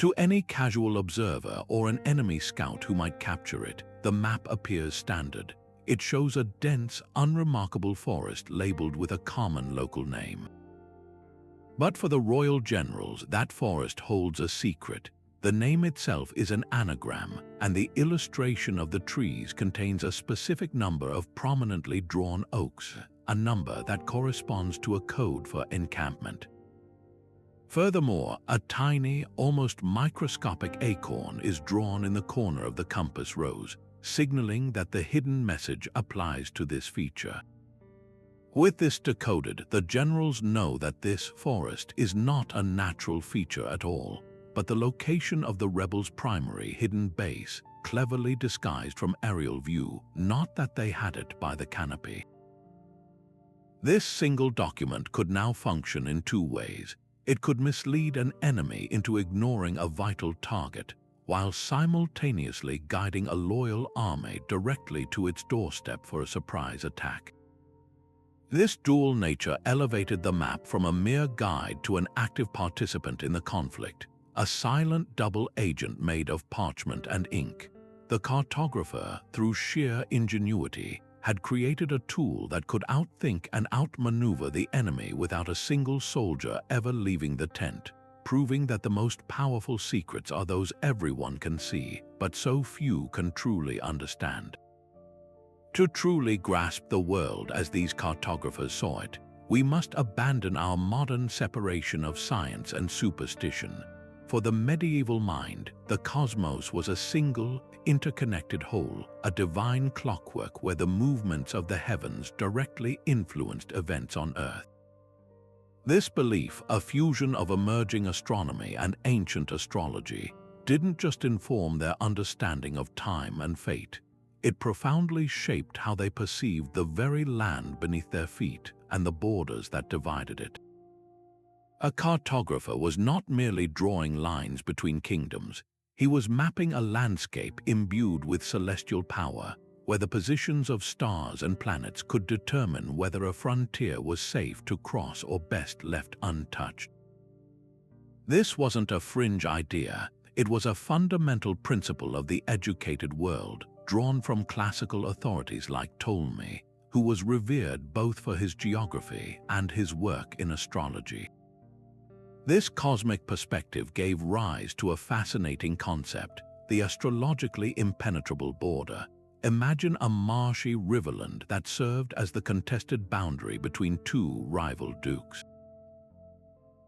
To any casual observer or an enemy scout who might capture it, the map appears standard. It shows a dense, unremarkable forest labeled with a common local name. But for the royal generals, that forest holds a secret. The name itself is an anagram, and the illustration of the trees contains a specific number of prominently drawn oaks, a number that corresponds to a code for encampment. Furthermore, a tiny, almost microscopic acorn is drawn in the corner of the compass rose, signaling that the hidden message applies to this feature. With this decoded, the generals know that this forest is not a natural feature at all, but the location of the rebels' primary hidden base, cleverly disguised from aerial view, not that they had it by the canopy. This single document could now function in two ways. It could mislead an enemy into ignoring a vital target, while simultaneously guiding a loyal army directly to its doorstep for a surprise attack. This dual nature elevated the map from a mere guide to an active participant in the conflict, a silent double agent made of parchment and ink. The cartographer, through sheer ingenuity, had created a tool that could outthink and outmaneuver the enemy without a single soldier ever leaving the tent, proving that the most powerful secrets are those everyone can see, but so few can truly understand. To truly grasp the world as these cartographers saw it, we must abandon our modern separation of science and superstition. For the medieval mind, the cosmos was a single, interconnected whole, a divine clockwork where the movements of the heavens directly influenced events on Earth. This belief, a fusion of emerging astronomy and ancient astrology, didn't just inform their understanding of time and fate. It profoundly shaped how they perceived the very land beneath their feet and the borders that divided it. A cartographer was not merely drawing lines between kingdoms. He was mapping a landscape imbued with celestial power, where the positions of stars and planets could determine whether a frontier was safe to cross or best left untouched. This wasn't a fringe idea. It was a fundamental principle of the educated world, drawn from classical authorities like Ptolemy, who was revered both for his geography and his work in astrology. This cosmic perspective gave rise to a fascinating concept, the astrologically impenetrable border. Imagine a marshy riverland that served as the contested boundary between two rival dukes.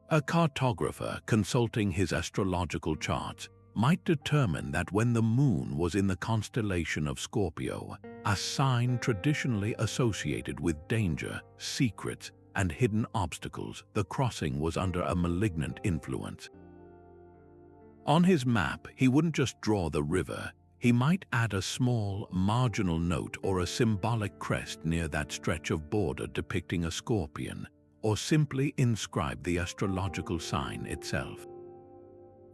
A cartographer, consulting his astrological charts, might determine that when the moon was in the constellation of Scorpio, a sign traditionally associated with danger, secrets, and hidden obstacles, the crossing was under a malignant influence. On his map, he wouldn't just draw the river. He might add a small, marginal note or a symbolic crest near that stretch of border depicting a scorpion, or simply inscribe the astrological sign itself.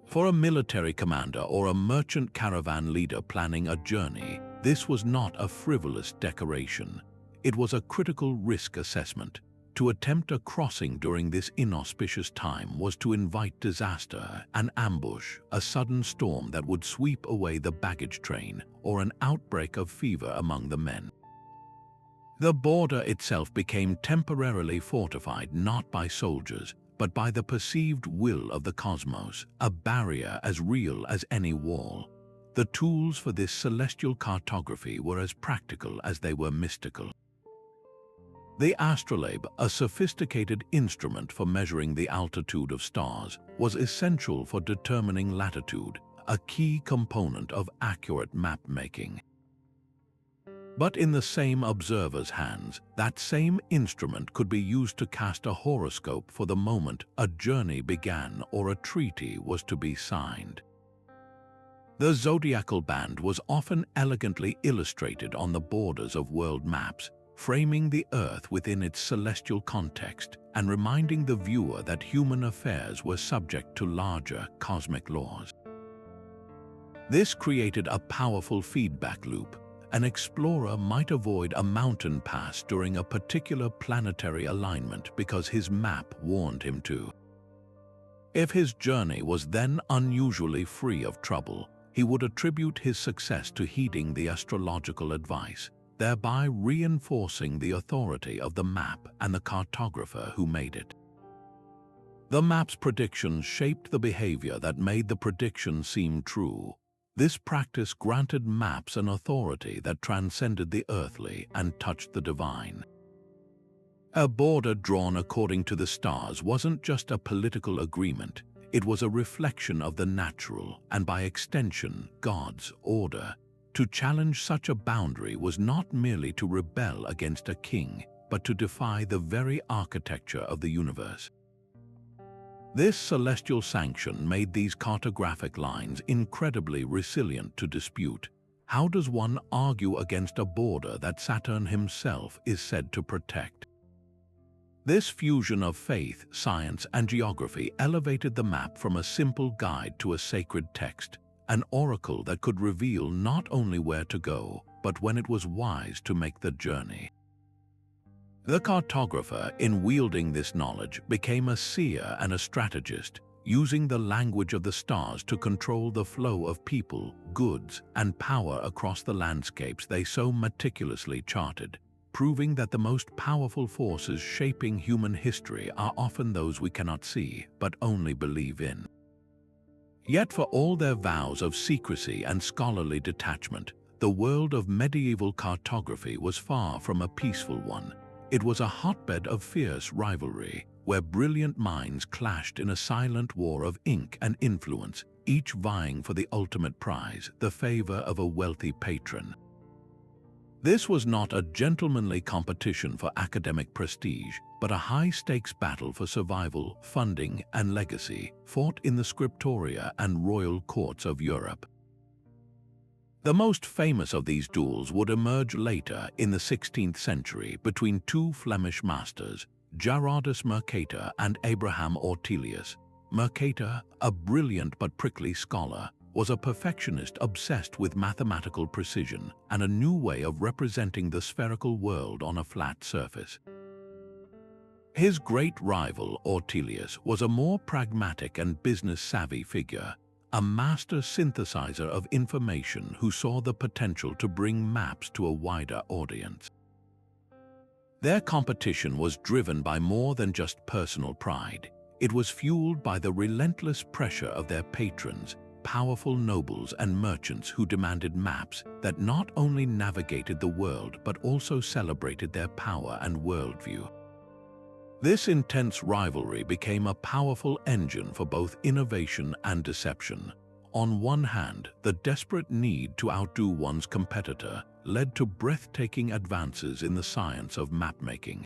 For a military commander or a merchant caravan leader planning a journey, this was not a frivolous decoration. It was a critical risk assessment. To attempt a crossing during this inauspicious time was to invite disaster, an ambush, a sudden storm that would sweep away the baggage train, or an outbreak of fever among the men. The border itself became temporarily fortified not by soldiers, but by the perceived will of the cosmos, a barrier as real as any wall. The tools for this celestial cartography were as practical as they were mystical. The astrolabe, a sophisticated instrument for measuring the altitude of stars, was essential for determining latitude, a key component of accurate map-making. But in the same observer's hands, that same instrument could be used to cast a horoscope for the moment a journey began or a treaty was to be signed. The zodiacal band was often elegantly illustrated on the borders of world maps, framing the Earth within its celestial context and reminding the viewer that human affairs were subject to larger cosmic laws. This created a powerful feedback loop. An explorer might avoid a mountain pass during a particular planetary alignment because his map warned him to. If his journey was then unusually free of trouble, he would attribute his success to heeding the astrological advice, thereby reinforcing the authority of the map and the cartographer who made it. The map's predictions shaped the behavior that made the prediction seem true. This practice granted maps an authority that transcended the earthly and touched the divine. A border drawn according to the stars wasn't just a political agreement, it was a reflection of the natural and, by extension, God's order. To challenge such a boundary was not merely to rebel against a king, but to defy the very architecture of the universe. This celestial sanction made these cartographic lines incredibly resilient to dispute. How does one argue against a border that Saturn himself is said to protect? This fusion of faith, science, and geography elevated the map from a simple guide to a sacred text, an oracle that could reveal not only where to go, but when it was wise to make the journey. The cartographer, in wielding this knowledge, became a seer and a strategist, using the language of the stars to control the flow of people, goods, and power across the landscapes they so meticulously charted, proving that the most powerful forces shaping human history are often those we cannot see, but only believe in. Yet for all their vows of secrecy and scholarly detachment, the world of medieval cartography was far from a peaceful one. It was a hotbed of fierce rivalry, where brilliant minds clashed in a silent war of ink and influence, each vying for the ultimate prize, the favor of a wealthy patron. This was not a gentlemanly competition for academic prestige, but a high-stakes battle for survival, funding, and legacy, fought in the scriptoria and royal courts of Europe. The most famous of these duels would emerge later in the 16th century between two Flemish masters, Gerardus Mercator and Abraham Ortelius. Mercator, a brilliant but prickly scholar, was a perfectionist obsessed with mathematical precision and a new way of representing the spherical world on a flat surface. His great rival, Ortelius, was a more pragmatic and business-savvy figure, a master synthesizer of information who saw the potential to bring maps to a wider audience. Their competition was driven by more than just personal pride. It was fueled by the relentless pressure of their patrons, powerful nobles and merchants who demanded maps that not only navigated the world but also celebrated their power and worldview. This intense rivalry became a powerful engine for both innovation and deception. On one hand, the desperate need to outdo one's competitor led to breathtaking advances in the science of mapmaking.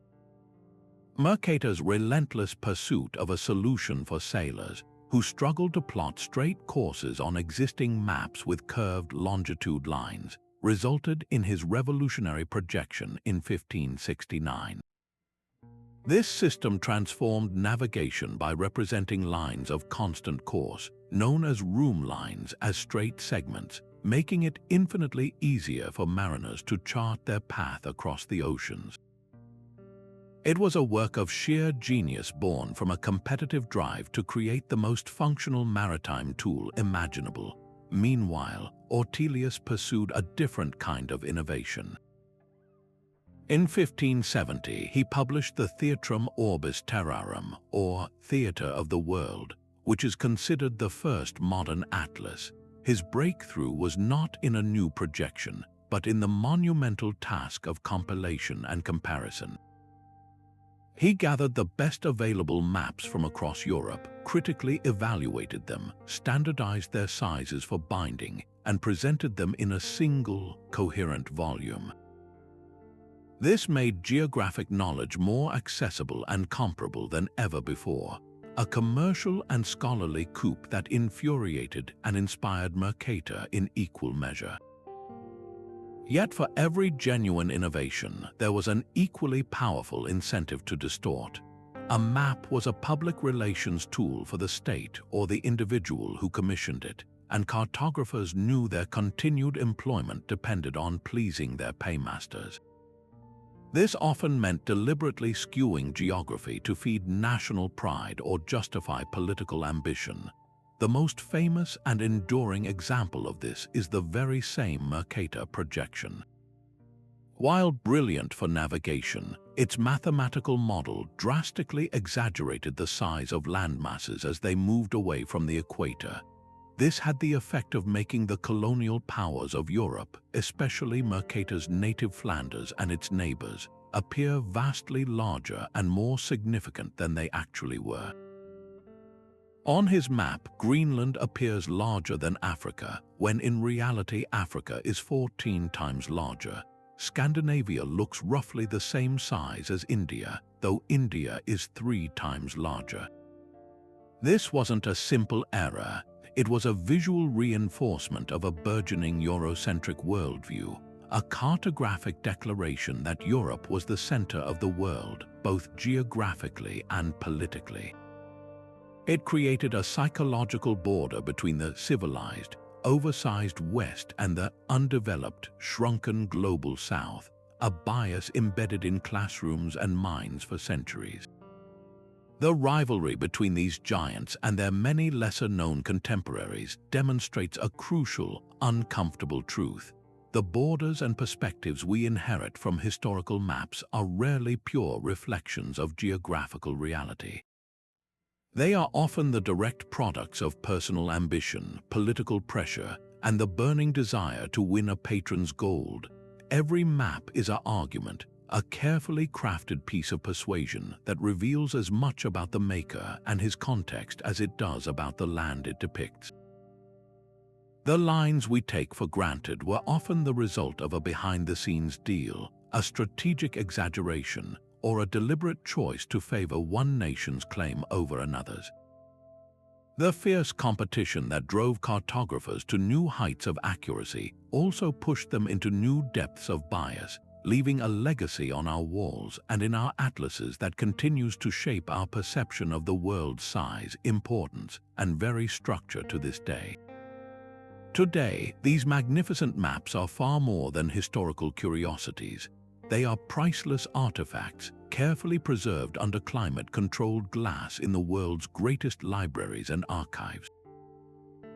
Mercator's relentless pursuit of a solution for sailors who struggled to plot straight courses on existing maps with curved longitude lines resulted in his revolutionary projection in 1569. This system transformed navigation by representing lines of constant course, known as room lines, as straight segments, making it infinitely easier for mariners to chart their path across the oceans. It was a work of sheer genius born from a competitive drive to create the most functional maritime tool imaginable. Meanwhile, Ortelius pursued a different kind of innovation. In 1570, he published the Theatrum Orbis Terrarum, or Theatre of the World, which is considered the first modern atlas. His breakthrough was not in a new projection, but in the monumental task of compilation and comparison. He gathered the best available maps from across Europe, critically evaluated them, standardized their sizes for binding, and presented them in a single, coherent volume. This made geographic knowledge more accessible and comparable than ever before, a commercial and scholarly coup that infuriated and inspired Mercator in equal measure. Yet for every genuine innovation, there was an equally powerful incentive to distort. A map was a public relations tool for the state or the individual who commissioned it, and cartographers knew their continued employment depended on pleasing their paymasters. This often meant deliberately skewing geography to feed national pride or justify political ambition. The most famous and enduring example of this is the very same Mercator projection. While brilliant for navigation, its mathematical model drastically exaggerated the size of landmasses as they moved away from the equator. This had the effect of making the colonial powers of Europe, especially Mercator's native Flanders and its neighbors, appear vastly larger and more significant than they actually were. On his map, Greenland appears larger than Africa, when in reality Africa is 14 times larger. Scandinavia looks roughly the same size as India, though India is 3 times larger. This wasn't a simple error. It was a visual reinforcement of a burgeoning Eurocentric worldview, a cartographic declaration that Europe was the center of the world, both geographically and politically. It created a psychological border between the civilized, oversized West and the undeveloped, shrunken global South, a bias embedded in classrooms and minds for centuries. The rivalry between these giants and their many lesser-known contemporaries demonstrates a crucial, uncomfortable truth. The borders and perspectives we inherit from historical maps are rarely pure reflections of geographical reality. They are often the direct products of personal ambition, political pressure, and the burning desire to win a patron's gold. Every map is an argument, a carefully crafted piece of persuasion that reveals as much about the maker and his context as it does about the land it depicts. The lines we take for granted were often the result of a behind-the-scenes deal, a strategic exaggeration, or a deliberate choice to favor one nation's claim over another's. The fierce competition that drove cartographers to new heights of accuracy also pushed them into new depths of bias, leaving a legacy on our walls and in our atlases that continues to shape our perception of the world's size, importance, and very structure to this day. Today, these magnificent maps are far more than historical curiosities. They are priceless artifacts, carefully preserved under climate-controlled glass in the world's greatest libraries and archives.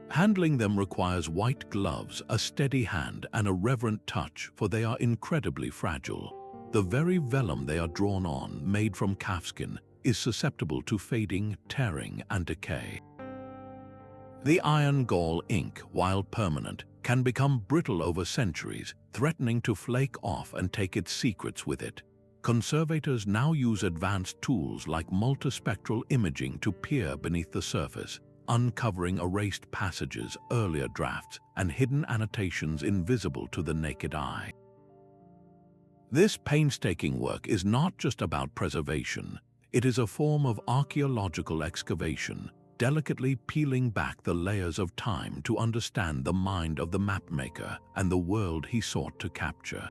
Handling them requires white gloves, a steady hand, and a reverent touch, for they are incredibly fragile. The very vellum they are drawn on, made from calfskin, is susceptible to fading, tearing, and decay. The iron gall ink, while permanent, can become brittle over centuries, threatening to flake off and take its secrets with it. Conservators now use advanced tools like multispectral imaging to peer beneath the surface, uncovering erased passages, earlier drafts, and hidden annotations invisible to the naked eye. This painstaking work is not just about preservation. It is a form of archaeological excavation, delicately peeling back the layers of time to understand the mind of the mapmaker and the world he sought to capture.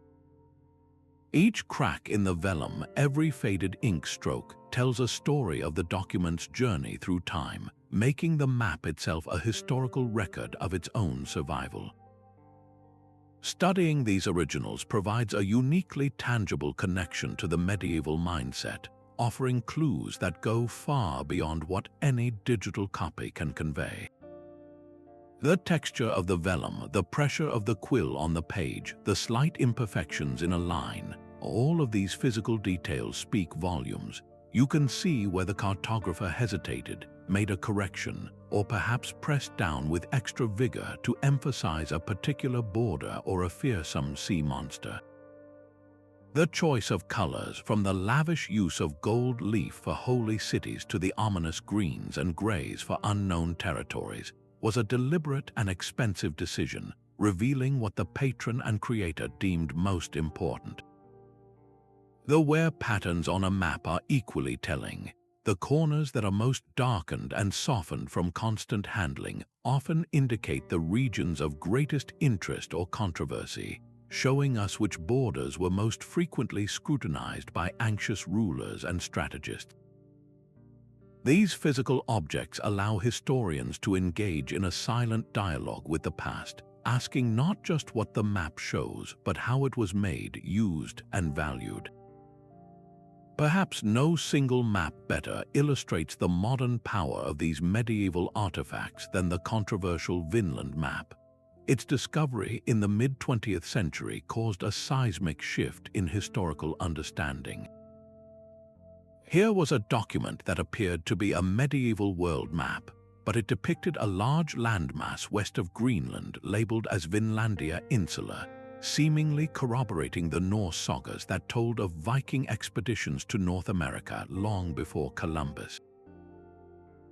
Each crack in the vellum, every faded ink stroke, tells a story of the document's journey through time, making the map itself a historical record of its own survival. Studying these originals provides a uniquely tangible connection to the medieval mindset, offering clues that go far beyond what any digital copy can convey. The texture of the vellum, the pressure of the quill on the page, the slight imperfections in a line, all of these physical details speak volumes. You can see where the cartographer hesitated, made a correction, or perhaps pressed down with extra vigor to emphasize a particular border or a fearsome sea monster. The choice of colors, from the lavish use of gold leaf for holy cities to the ominous greens and grays for unknown territories, was a deliberate and expensive decision, revealing what the patron and creator deemed most important. The wear patterns on a map are equally telling. The corners that are most darkened and softened from constant handling often indicate the regions of greatest interest or controversy, showing us which borders were most frequently scrutinized by anxious rulers and strategists. These physical objects allow historians to engage in a silent dialogue with the past, asking not just what the map shows, but how it was made, used, and valued. Perhaps no single map better illustrates the modern power of these medieval artifacts than the controversial Vinland map. Its discovery in the mid-20th century caused a seismic shift in historical understanding. Here was a document that appeared to be a medieval world map, but it depicted a large landmass west of Greenland labeled as Vinlandia Insula, seemingly corroborating the Norse sagas that told of Viking expeditions to North America long before Columbus.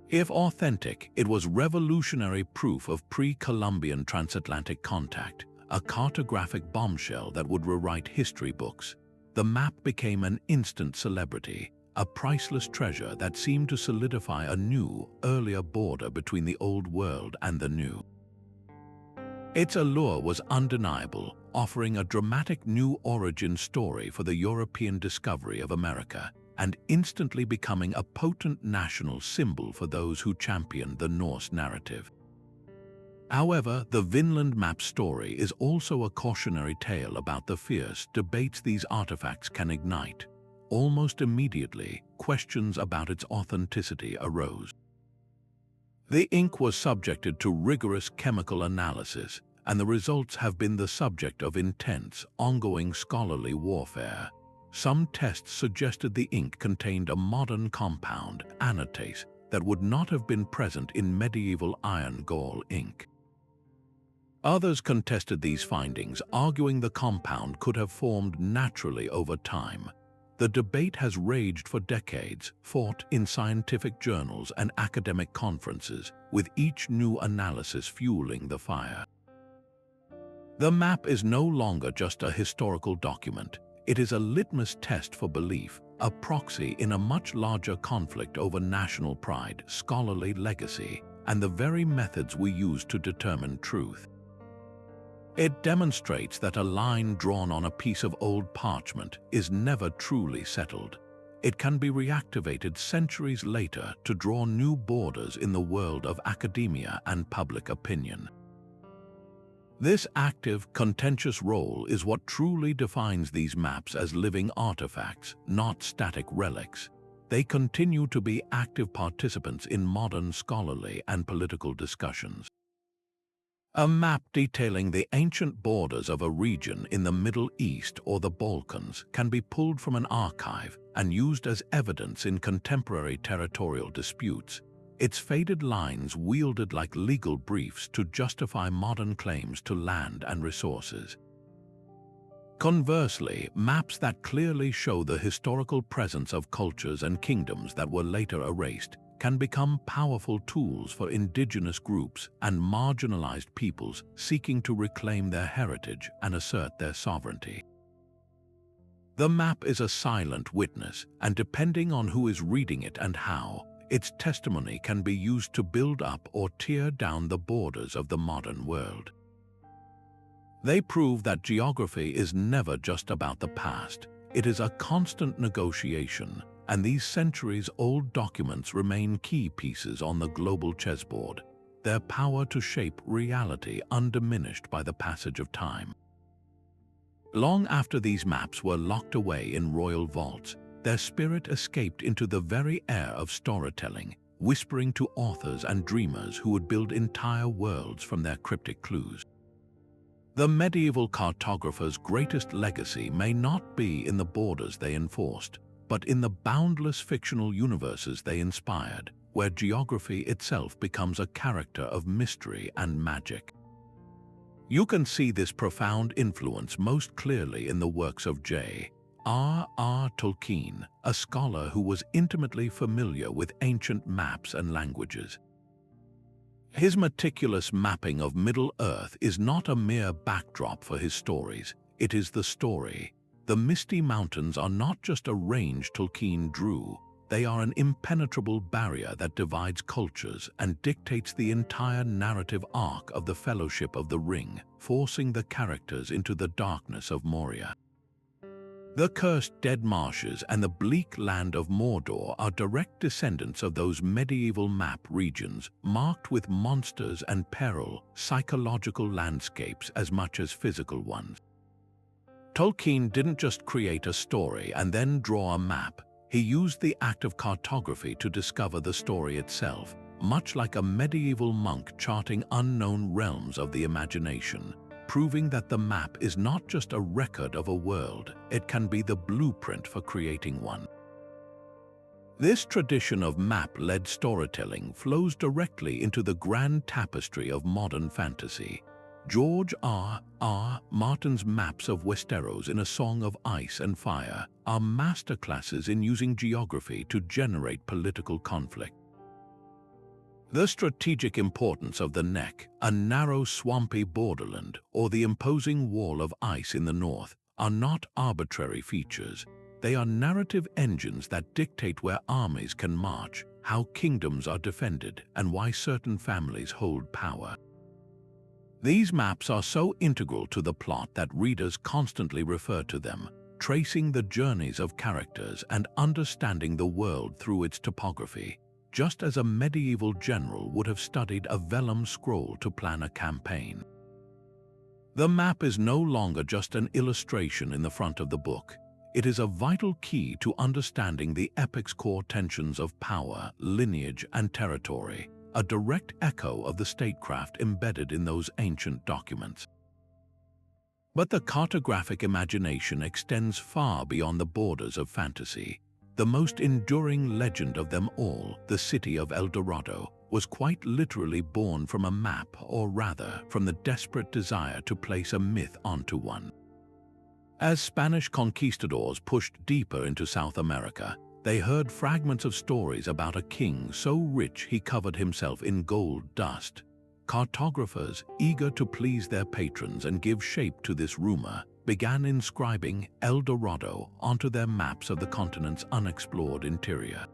If authentic, it was revolutionary proof of pre-Columbian transatlantic contact, a cartographic bombshell that would rewrite history books. The map became an instant celebrity, a priceless treasure that seemed to solidify a new, earlier border between the Old World and the New. Its allure was undeniable, offering a dramatic new origin story for the European discovery of America, and instantly becoming a potent national symbol for those who championed the Norse narrative. However, the Vinland map story is also a cautionary tale about the fierce debates these artifacts can ignite. Almost immediately, questions about its authenticity arose. The ink was subjected to rigorous chemical analysis, and the results have been the subject of intense, ongoing scholarly warfare. Some tests suggested the ink contained a modern compound, anatase, that would not have been present in medieval iron gall ink. Others contested these findings, arguing the compound could have formed naturally over time. The debate has raged for decades, fought in scientific journals and academic conferences, with each new analysis fueling the fire. The map is no longer just a historical document. It is a litmus test for belief, a proxy in a much larger conflict over national pride, scholarly legacy, and the very methods we use to determine truth. It demonstrates that a line drawn on a piece of old parchment is never truly settled. It can be reactivated centuries later to draw new borders in the world of academia and public opinion. This active, contentious role is what truly defines these maps as living artifacts, not static relics. They continue to be active participants in modern scholarly and political discussions. A map detailing the ancient borders of a region in the Middle East or the Balkans can be pulled from an archive and used as evidence in contemporary territorial disputes, its faded lines wielded like legal briefs to justify modern claims to land and resources. Conversely, maps that clearly show the historical presence of cultures and kingdoms that were later erased can become powerful tools for indigenous groups and marginalized peoples seeking to reclaim their heritage and assert their sovereignty. The map is a silent witness, and depending on who is reading it and how, its testimony can be used to build up or tear down the borders of the modern world. They prove that geography is never just about the past. It is a constant negotiation, and these centuries-old documents remain key pieces on the global chessboard, their power to shape reality undiminished by the passage of time. Long after these maps were locked away in royal vaults, their spirit escaped into the very air of storytelling, whispering to authors and dreamers who would build entire worlds from their cryptic clues. The medieval cartographers' greatest legacy may not be in the borders they enforced, but in the boundless fictional universes they inspired, where geography itself becomes a character of mystery and magic. You can see this profound influence most clearly in the works of J.R.R. Tolkien, a scholar who was intimately familiar with ancient maps and languages. His meticulous mapping of Middle-earth is not a mere backdrop for his stories, it is the story. The misty mountains are not just a range Tolkien drew, they are an impenetrable barrier that divides cultures and dictates the entire narrative arc of the Fellowship of the Ring, forcing the characters into the darkness of Moria. The cursed Dead Marshes and the bleak land of Mordor are direct descendants of those medieval map regions, marked with monsters and peril, psychological landscapes as much as physical ones. Tolkien didn't just create a story and then draw a map. He used the act of cartography to discover the story itself, much like a medieval monk charting unknown realms of the imagination, proving that the map is not just a record of a world, it can be the blueprint for creating one. This tradition of map-led storytelling flows directly into the grand tapestry of modern fantasy. George R.R. Martin's maps of Westeros in A Song of Ice and Fire are masterclasses in using geography to generate political conflict. The strategic importance of the neck, a narrow swampy borderland, or the imposing wall of ice in the north are not arbitrary features. They are narrative engines that dictate where armies can march, how kingdoms are defended, and why certain families hold power. These maps are so integral to the plot that readers constantly refer to them, tracing the journeys of characters and understanding the world through its topography, just as a medieval general would have studied a vellum scroll to plan a campaign. The map is no longer just an illustration in the front of the book. It is a vital key to understanding the epic's core tensions of power, lineage, and territory, a direct echo of the statecraft embedded in those ancient documents. But the cartographic imagination extends far beyond the borders of fantasy. The most enduring legend of them all, the city of El Dorado, was quite literally born from a map, or rather, from the desperate desire to place a myth onto one. As Spanish conquistadors pushed deeper into South America, they heard fragments of stories about a king so rich he covered himself in gold dust. Cartographers, eager to please their patrons and give shape to this rumor, began inscribing El Dorado onto their maps of the continent's unexplored interior.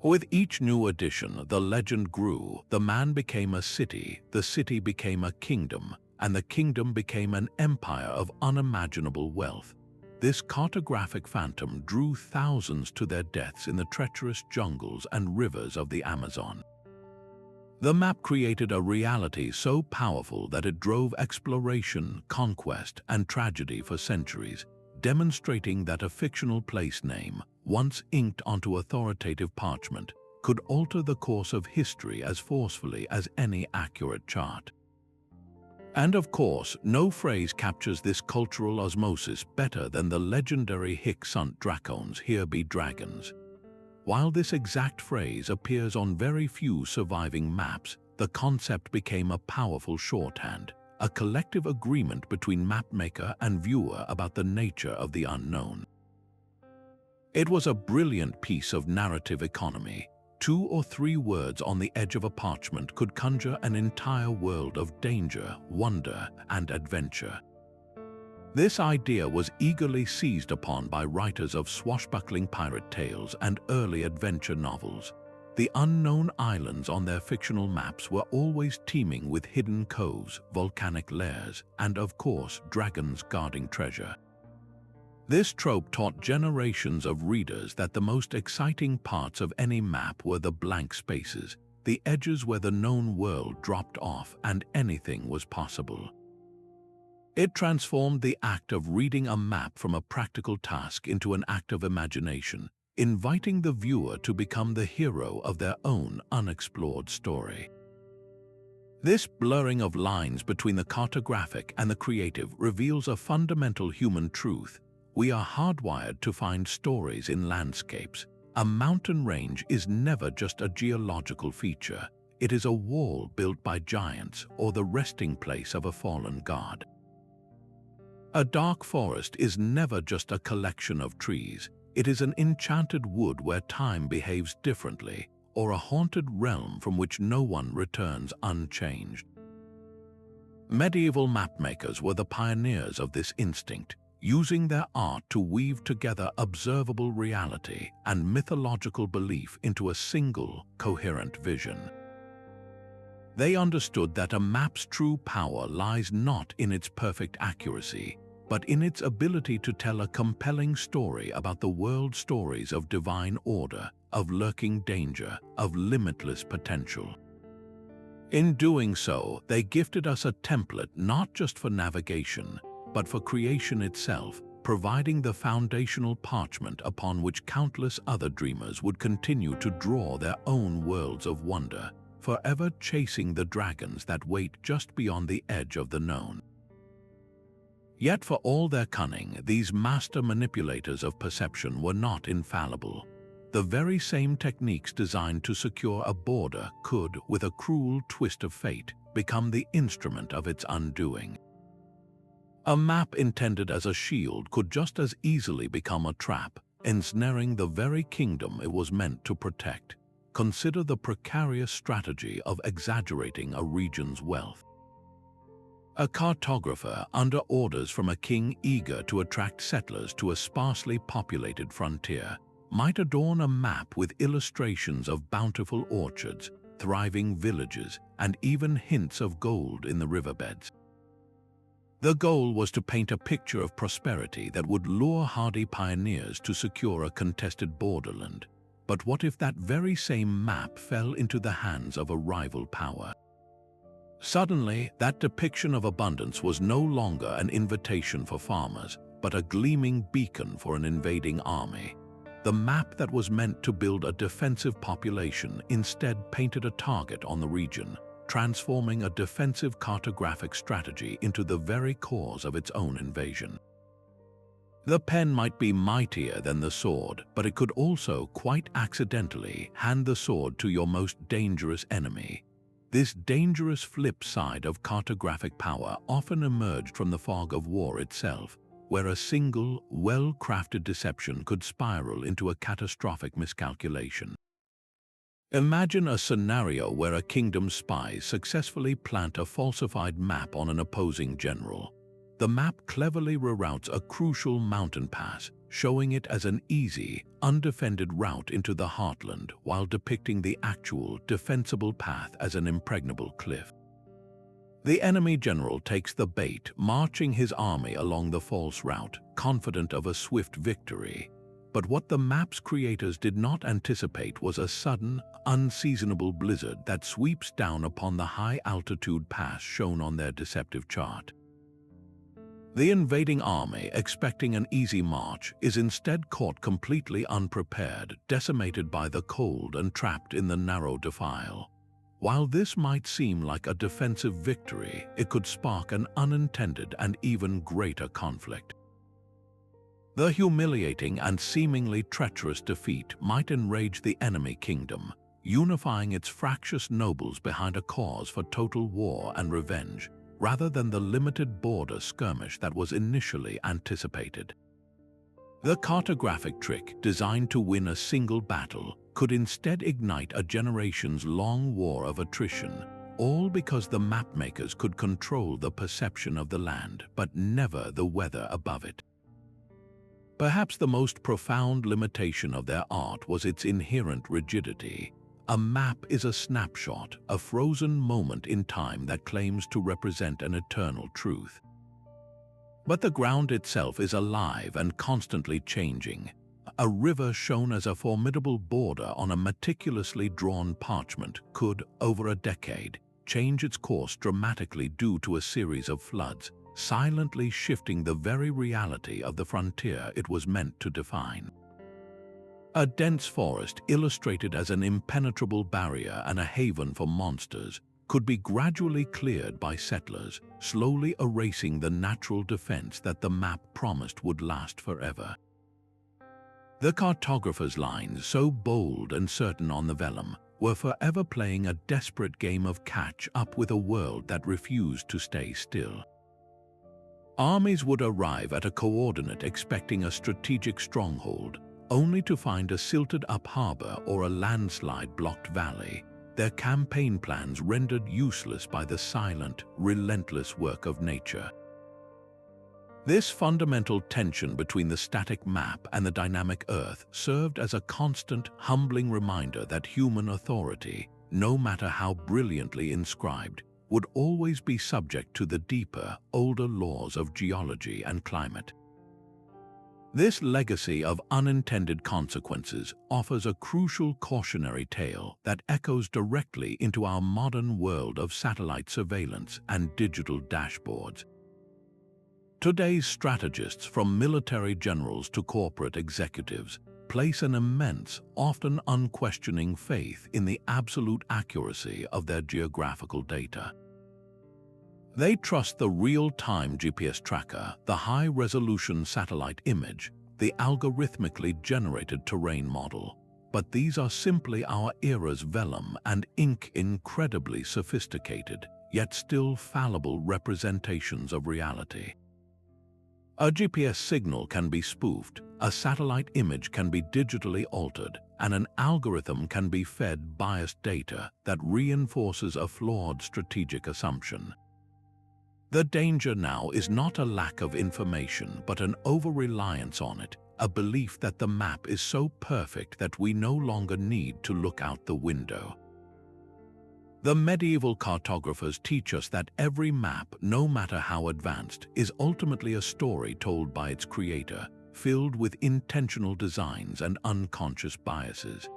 With each new addition, the legend grew. The man became a city, the city became a kingdom, and the kingdom became an empire of unimaginable wealth. This cartographic phantom drew thousands to their deaths in the treacherous jungles and rivers of the Amazon. The map created a reality so powerful that it drove exploration, conquest, and tragedy for centuries, demonstrating that a fictional place name, once inked onto authoritative parchment, could alter the course of history as forcefully as any accurate chart. And of course, no phrase captures this cultural osmosis better than the legendary Hic sunt dracones, here be dragons. While this exact phrase appears on very few surviving maps, the concept became a powerful shorthand, a collective agreement between mapmaker and viewer about the nature of the unknown. It was a brilliant piece of narrative economy. 2 or 3 words on the edge of a parchment could conjure an entire world of danger, wonder, and adventure. This idea was eagerly seized upon by writers of swashbuckling pirate tales and early adventure novels. The unknown islands on their fictional maps were always teeming with hidden coves, volcanic lairs, and of course, dragons guarding treasure. This trope taught generations of readers that the most exciting parts of any map were the blank spaces, the edges where the known world dropped off and anything was possible. It transformed the act of reading a map from a practical task into an act of imagination, inviting the viewer to become the hero of their own unexplored story. This blurring of lines between the cartographic and the creative reveals a fundamental human truth. We are hardwired to find stories in landscapes. A mountain range is never just a geological feature. It is a wall built by giants or the resting place of a fallen god. A dark forest is never just a collection of trees. It is an enchanted wood where time behaves differently, or a haunted realm from which no one returns unchanged. Medieval mapmakers were the pioneers of this instinct, using their art to weave together observable reality and mythological belief into a single, coherent vision. They understood that a map's true power lies not in its perfect accuracy, but in its ability to tell a compelling story about the world stories of divine order, of lurking danger, of limitless potential. In doing so, they gifted us a template not just for navigation, but for creation itself, providing the foundational parchment upon which countless other dreamers would continue to draw their own worlds of wonder, forever chasing the dragons that wait just beyond the edge of the known. Yet for all their cunning, these master manipulators of perception were not infallible. The very same techniques designed to secure a border could, with a cruel twist of fate, become the instrument of its undoing. A map intended as a shield could just as easily become a trap, ensnaring the very kingdom it was meant to protect. Consider the precarious strategy of exaggerating a region's wealth. A cartographer, under orders from a king eager to attract settlers to a sparsely populated frontier, might adorn a map with illustrations of bountiful orchards, thriving villages, and even hints of gold in the riverbeds. The goal was to paint a picture of prosperity that would lure hardy pioneers to secure a contested borderland. But what if that very same map fell into the hands of a rival power? Suddenly, that depiction of abundance was no longer an invitation for farmers, but a gleaming beacon for an invading army. The map that was meant to build a defensive population instead painted a target on the region, transforming a defensive cartographic strategy into the very cause of its own invasion. The pen might be mightier than the sword, but it could also, quite accidentally, hand the sword to your most dangerous enemy. This dangerous flip side of cartographic power often emerged from the fog of war itself, where a single, well-crafted deception could spiral into a catastrophic miscalculation. Imagine a scenario where a kingdom's spies successfully plant a falsified map on an opposing general. The map cleverly reroutes a crucial mountain pass, showing it as an easy, undefended route into the heartland while depicting the actual, defensible path as an impregnable cliff. The enemy general takes the bait, marching his army along the false route, confident of a swift victory. But what the map's creators did not anticipate was a sudden, unseasonable blizzard that sweeps down upon the high-altitude pass shown on their deceptive chart. The invading army, expecting an easy march, is instead caught completely unprepared, decimated by the cold and trapped in the narrow defile. While this might seem like a defensive victory, it could spark an unintended and even greater conflict. The humiliating and seemingly treacherous defeat might enrage the enemy kingdom, unifying its fractious nobles behind a cause for total war and revenge, rather than the limited border skirmish that was initially anticipated. The cartographic trick, designed to win a single battle, could instead ignite a generations-long war of attrition, all because the mapmakers could control the perception of the land, but never the weather above it. Perhaps the most profound limitation of their art was its inherent rigidity. A map is a snapshot, a frozen moment in time that claims to represent an eternal truth. But the ground itself is alive and constantly changing. A river shown as a formidable border on a meticulously drawn parchment could, over a decade, change its course dramatically due to a series of floods, silently shifting the very reality of the frontier it was meant to define. A dense forest, illustrated as an impenetrable barrier and a haven for monsters, could be gradually cleared by settlers, slowly erasing the natural defense that the map promised would last forever. The cartographer's lines, so bold and certain on the vellum, were forever playing a desperate game of catch-up with a world that refused to stay still. Armies would arrive at a coordinate expecting a strategic stronghold, only to find a silted-up harbor or a landslide-blocked valley, their campaign plans rendered useless by the silent, relentless work of nature. This fundamental tension between the static map and the dynamic earth served as a constant, humbling reminder that human authority, no matter how brilliantly inscribed, would always be subject to the deeper, older laws of geology and climate. This legacy of unintended consequences offers a crucial cautionary tale that echoes directly into our modern world of satellite surveillance and digital dashboards. Today's strategists, from military generals to corporate executives, place an immense, often unquestioning faith in the absolute accuracy of their geographical data. They trust the real-time GPS tracker, the high-resolution satellite image, the algorithmically generated terrain model. But these are simply our era's vellum and ink, incredibly sophisticated, yet still fallible representations of reality. A GPS signal can be spoofed, a satellite image can be digitally altered, and an algorithm can be fed biased data that reinforces a flawed strategic assumption. The danger now is not a lack of information, but an over-reliance on it, a belief that the map is so perfect that we no longer need to look out the window. The medieval cartographers teach us that every map, no matter how advanced, is ultimately a story told by its creator, filled with intentional designs and unconscious biases.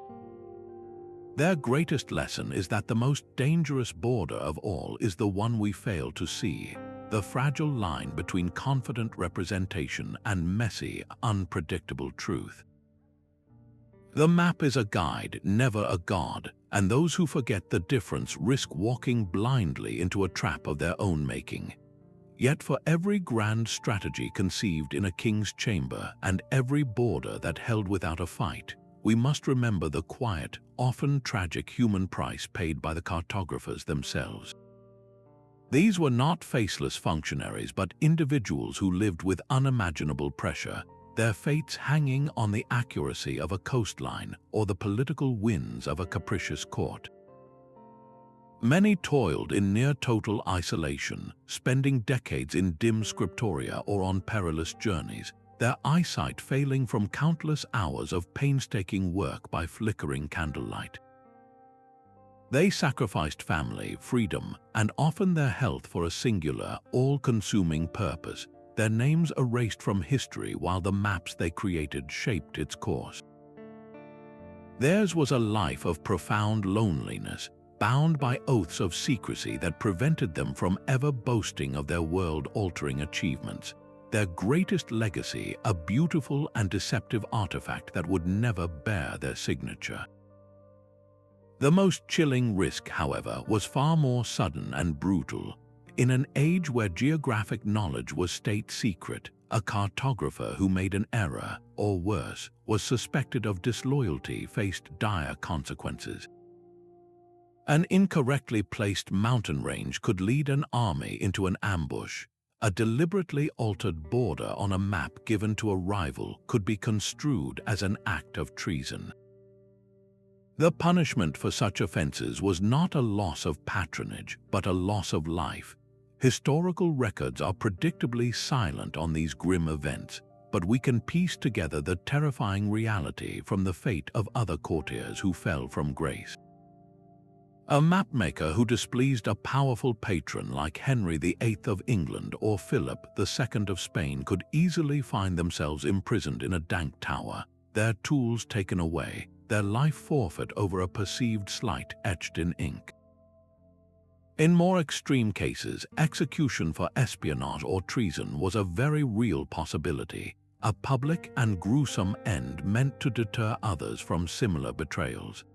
Their greatest lesson is that the most dangerous border of all is the one we fail to see, the fragile line between confident representation and messy, unpredictable truth. The map is a guide, never a god, and those who forget the difference risk walking blindly into a trap of their own making. Yet for every grand strategy conceived in a king's chamber and every border that held without a fight, we must remember the quiet, often tragic human price paid by the cartographers themselves. These were not faceless functionaries, but individuals who lived with unimaginable pressure, their fates hanging on the accuracy of a coastline or the political winds of a capricious court. Many toiled in near-total isolation, spending decades in dim scriptoria or on perilous journeys, their eyesight failing from countless hours of painstaking work by flickering candlelight. They sacrificed family, freedom, and often their health for a singular, all-consuming purpose, their names erased from history while the maps they created shaped its course. Theirs was a life of profound loneliness, bound by oaths of secrecy that prevented them from ever boasting of their world-altering achievements. Their greatest legacy, a beautiful and deceptive artifact that would never bear their signature. The most chilling risk, however, was far more sudden and brutal. In an age where geographic knowledge was state secret, a cartographer who made an error, or worse, was suspected of disloyalty, faced dire consequences. An incorrectly placed mountain range could lead an army into an ambush. A deliberately altered border on a map given to a rival could be construed as an act of treason. The punishment for such offenses was not a loss of patronage, but a loss of life. Historical records are predictably silent on these grim events, but we can piece together the terrifying reality from the fate of other courtiers who fell from grace. A mapmaker who displeased a powerful patron like Henry VIII of England or Philip II of Spain could easily find themselves imprisoned in a dank tower, their tools taken away, their life forfeit over a perceived slight etched in ink. In more extreme cases, execution for espionage or treason was a very real possibility, a public and gruesome end meant to deter others from similar betrayals.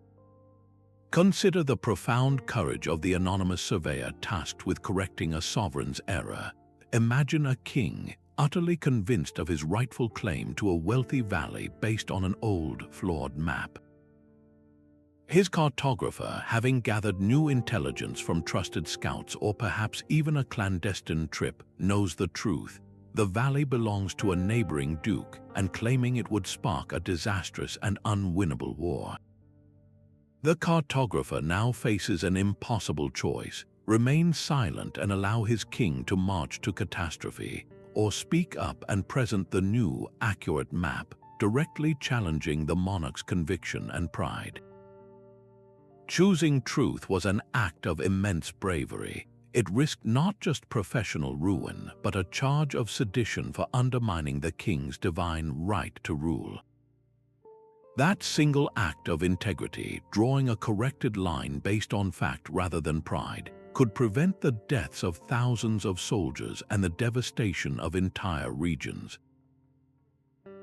Consider the profound courage of the anonymous surveyor tasked with correcting a sovereign's error. Imagine a king, utterly convinced of his rightful claim to a wealthy valley based on an old, flawed map. His cartographer, having gathered new intelligence from trusted scouts or perhaps even a clandestine trip, knows the truth. The valley belongs to a neighboring duke, and claiming it would spark a disastrous and unwinnable war. The cartographer now faces an impossible choice: remain silent and allow his king to march to catastrophe, or speak up and present the new, accurate map, directly challenging the monarch's conviction and pride. Choosing truth was an act of immense bravery. It risked not just professional ruin, but a charge of sedition for undermining the king's divine right to rule. That single act of integrity, drawing a corrected line based on fact rather than pride, could prevent the deaths of thousands of soldiers and the devastation of entire regions.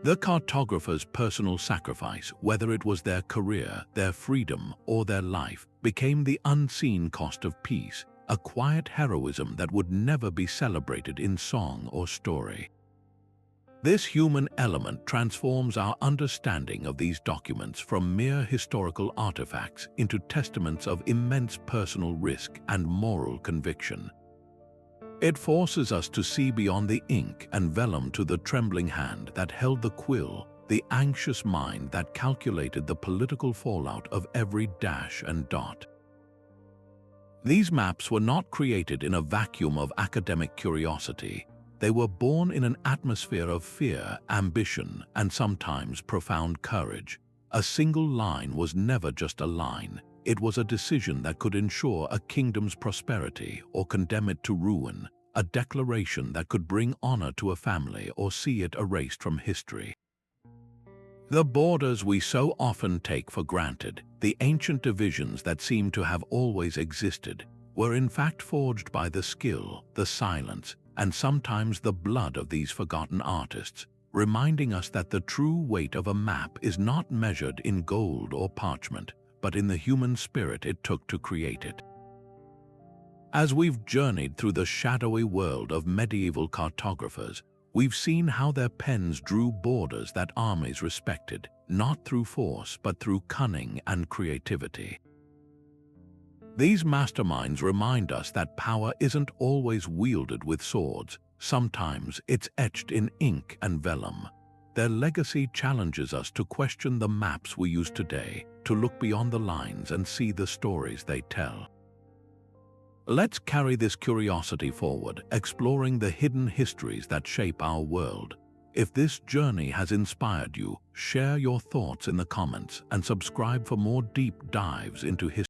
The cartographers' personal sacrifice, whether it was their career, their freedom, or their life, became the unseen cost of peace, a quiet heroism that would never be celebrated in song or story. This human element transforms our understanding of these documents from mere historical artifacts into testaments of immense personal risk and moral conviction. It forces us to see beyond the ink and vellum to the trembling hand that held the quill, the anxious mind that calculated the political fallout of every dash and dot. These maps were not created in a vacuum of academic curiosity. They were born in an atmosphere of fear, ambition, and sometimes profound courage. A single line was never just a line. It was a decision that could ensure a kingdom's prosperity or condemn it to ruin, a declaration that could bring honor to a family or see it erased from history. The borders we so often take for granted, the ancient divisions that seem to have always existed, were in fact forged by the skill, the silence, and sometimes the blood of these forgotten artists, reminding us that the true weight of a map is not measured in gold or parchment, but in the human spirit it took to create it. As we've journeyed through the shadowy world of medieval cartographers, we've seen how their pens drew borders that armies respected, not through force but through cunning and creativity. These masterminds remind us that power isn't always wielded with swords, sometimes it's etched in ink and vellum. Their legacy challenges us to question the maps we use today, to look beyond the lines and see the stories they tell. Let's carry this curiosity forward, exploring the hidden histories that shape our world. If this journey has inspired you, share your thoughts in the comments and subscribe for more deep dives into history.